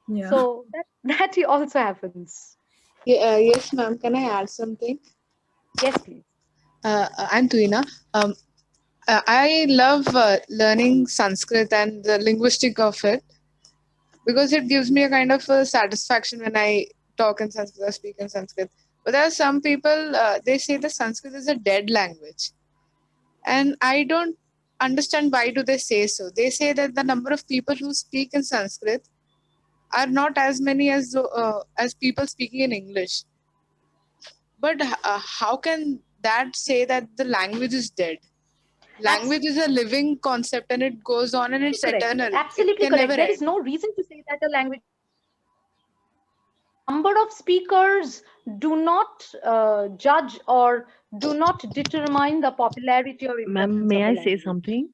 Yeah. So that also happens. Yeah, yes, ma'am. Can I add something? Yes, please. I'm Tuina. I love learning Sanskrit and the linguistic of it because it gives me a kind of a satisfaction when I talk in Sanskrit or speak in Sanskrit. But there are some people, they say that Sanskrit is a dead language. And I don't understand why do they say so. They say that the number of people who speak in Sanskrit are not as many as people speaking in English. But how can that say that the language is dead? Language is a living concept and it goes on and it's Correct. eternal. Absolutely It can correct. never There end. is no reason to say that a language. Number of speakers do not judge or do not determine the popularity or Ma'am, importance may of a I say language. something?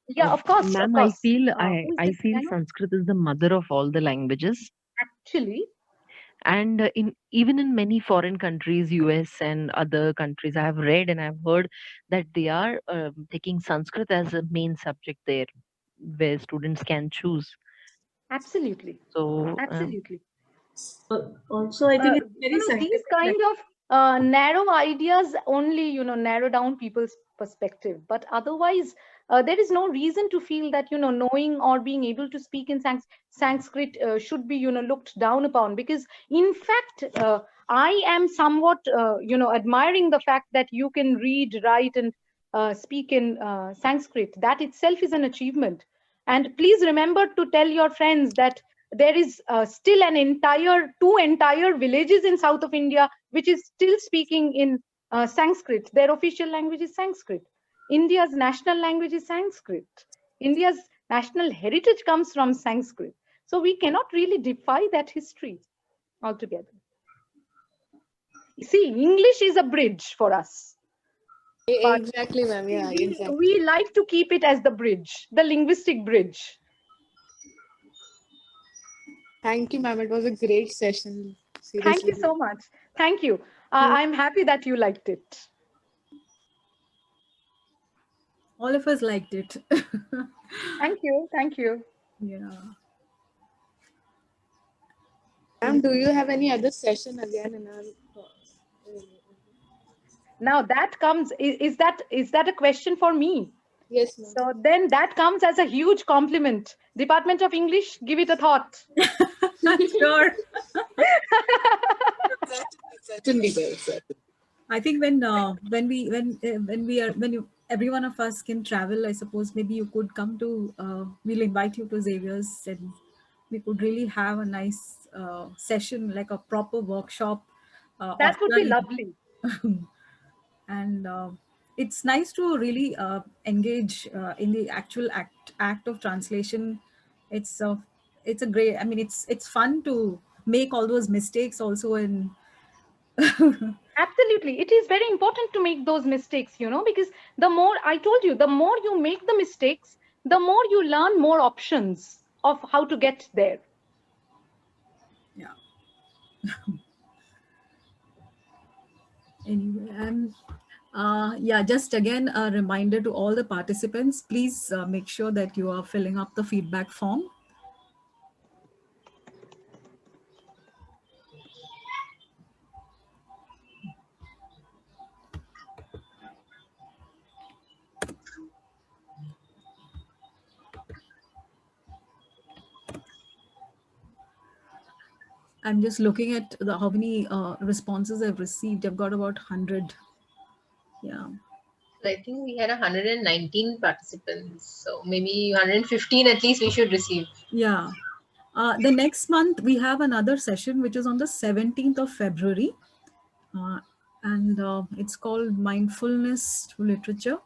Yeah, of course, of Ma'am, course. Who is I this? feel Sanskrit is the mother of all the languages. Actually, And even in many foreign countries, US and other countries, I have read and I've heard that they are taking Sanskrit as a main subject there, where students can choose. absolutely, So absolutely. Also, I think it's very These scientific. kind of narrow ideas only narrow down people's perspective, but otherwise there is no reason to feel that knowing or being able to speak in Sanskrit should be looked down upon, because in fact I am somewhat admiring the fact that you can read, write, and speak in Sanskrit. That itself is an achievement. And please remember to tell your friends that there is still two entire villages in south of India which is still speaking in Sanskrit. Their official language is Sanskrit. India's national language is Sanskrit. India's national heritage comes from Sanskrit. So we cannot really defy that history altogether. See, English is a bridge for us. Exactly, ma'am. Yeah, exactly. We like to keep it as the bridge, the linguistic bridge. Thank you, ma'am. It was a great session. Seriously. Thank you so much. Thank you. I'm happy that you liked it. All of us liked it. Thank you. Thank you. Yeah. Ma'am, do you have any other session again in our? Now that comes, is that a question for me? Yes, ma'am. So then that comes as a huge compliment. Department of English, give it a thought. Sure. Certainly, well, certainly. I think when every one of us can travel, I suppose maybe you could come to. We'll invite you to Xavier's, and we could really have a nice session, like a proper workshop. That would be offline. lovely. And it's nice to really engage in the actual act of translation. It's a great. I mean, it's fun to make all those mistakes also in. Absolutely. It is very important to make those mistakes, because the more, I told you, the more you make the mistakes, the more you learn more options of how to get there. Yeah. Anyway, yeah, just again, a reminder to all the participants, please make sure that you are filling up the feedback form. I'm just looking at how many responses I've received. I've got about 100. Yeah. I think we had 119 participants. So maybe 115 at least we should receive. Yeah. The next month, we have another session, which is on the 17th of February. And it's called Mindfulness to Literature.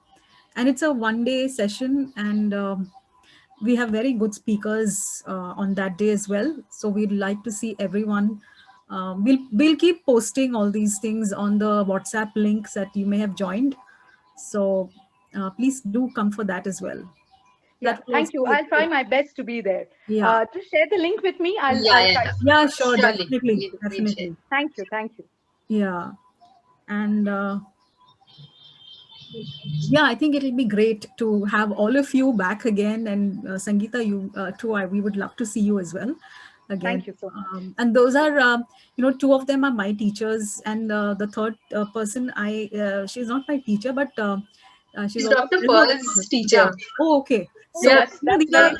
And it's a one-day session. And we have very good speakers on that day as well. So we'd like to see everyone. We'll keep posting all these things on the WhatsApp links that you may have joined. So please do come for that as well. Yeah, thank you. I'll try my best to be there. Yeah. To share the link with me, I'll try. Yeah, sure, Surely. definitely. Definitely. Thank you. Thank you. Yeah. And yeah, I think it'll be great to have all of you back again. And Sangeeta, you too, we would love to see you as well again. Thank you so much. And those are, two of them are my teachers. And the third person, she's not my teacher, but she's Dr. Pearl's teacher. Yeah. Oh, okay. So, that's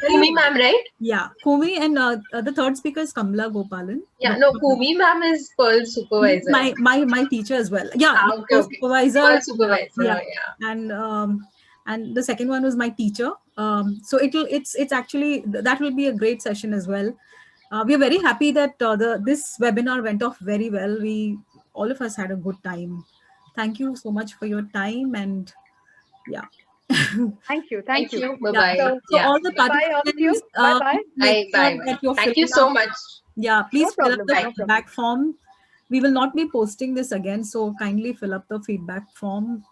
Kumi ma'am, right? Yeah, Kumi, and the third speaker is Kamla Gopalan. Yeah, no, Kumi ma'am is Pearl's supervisor. My teacher as well. Yeah, okay. Supervisor. Pearl's supervisor. Yeah. And the second one was my teacher. So it's actually, that will be a great session as well. We are very happy that this webinar went off very well. All of us had a good time. Thank you so much for your time, and yeah. Thank you. Thank you. Bye-bye. So all the participants, bye-bye. Thank you so much. Yeah, please fill up the No feedback form. We will not be posting this again, so kindly fill up the feedback form.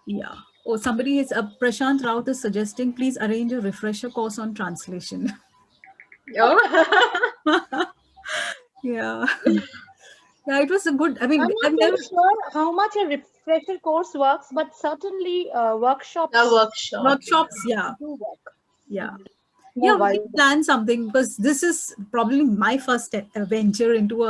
Yeah. Oh, somebody is, Prashant Raut is suggesting, please arrange a refresher course on translation. Oh. Yeah. Yeah, it was a good, I mean, I'm not sure how much a refresher course works, but certainly workshops. Workshops, yeah. Do work. Yeah. Yeah, we can plan something, because this is probably my first venture into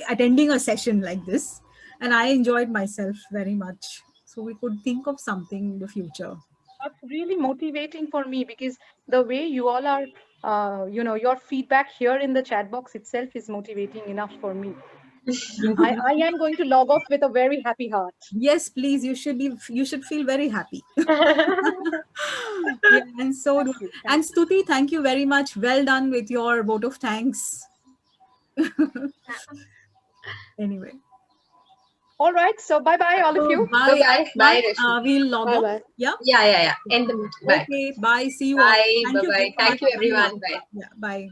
attending a session like this. And I enjoyed myself very much. So we could think of something in the future. That's really motivating for me, because the way you all are, your feedback here in the chat box itself is motivating enough for me. I am going to log off with a very happy heart. Yes, please. You should feel very happy. Yeah, and so do. And Stuti, thank you very much. Well done with your vote of thanks. Anyway. All right. So bye-bye, all of you. Bye. Bye. We'll log off. Yeah. Yeah. End the meeting. Bye. Okay. Bye. See you all. Bye. Thank you. Bye. Thank you, everyone. Bye. Yeah. Bye.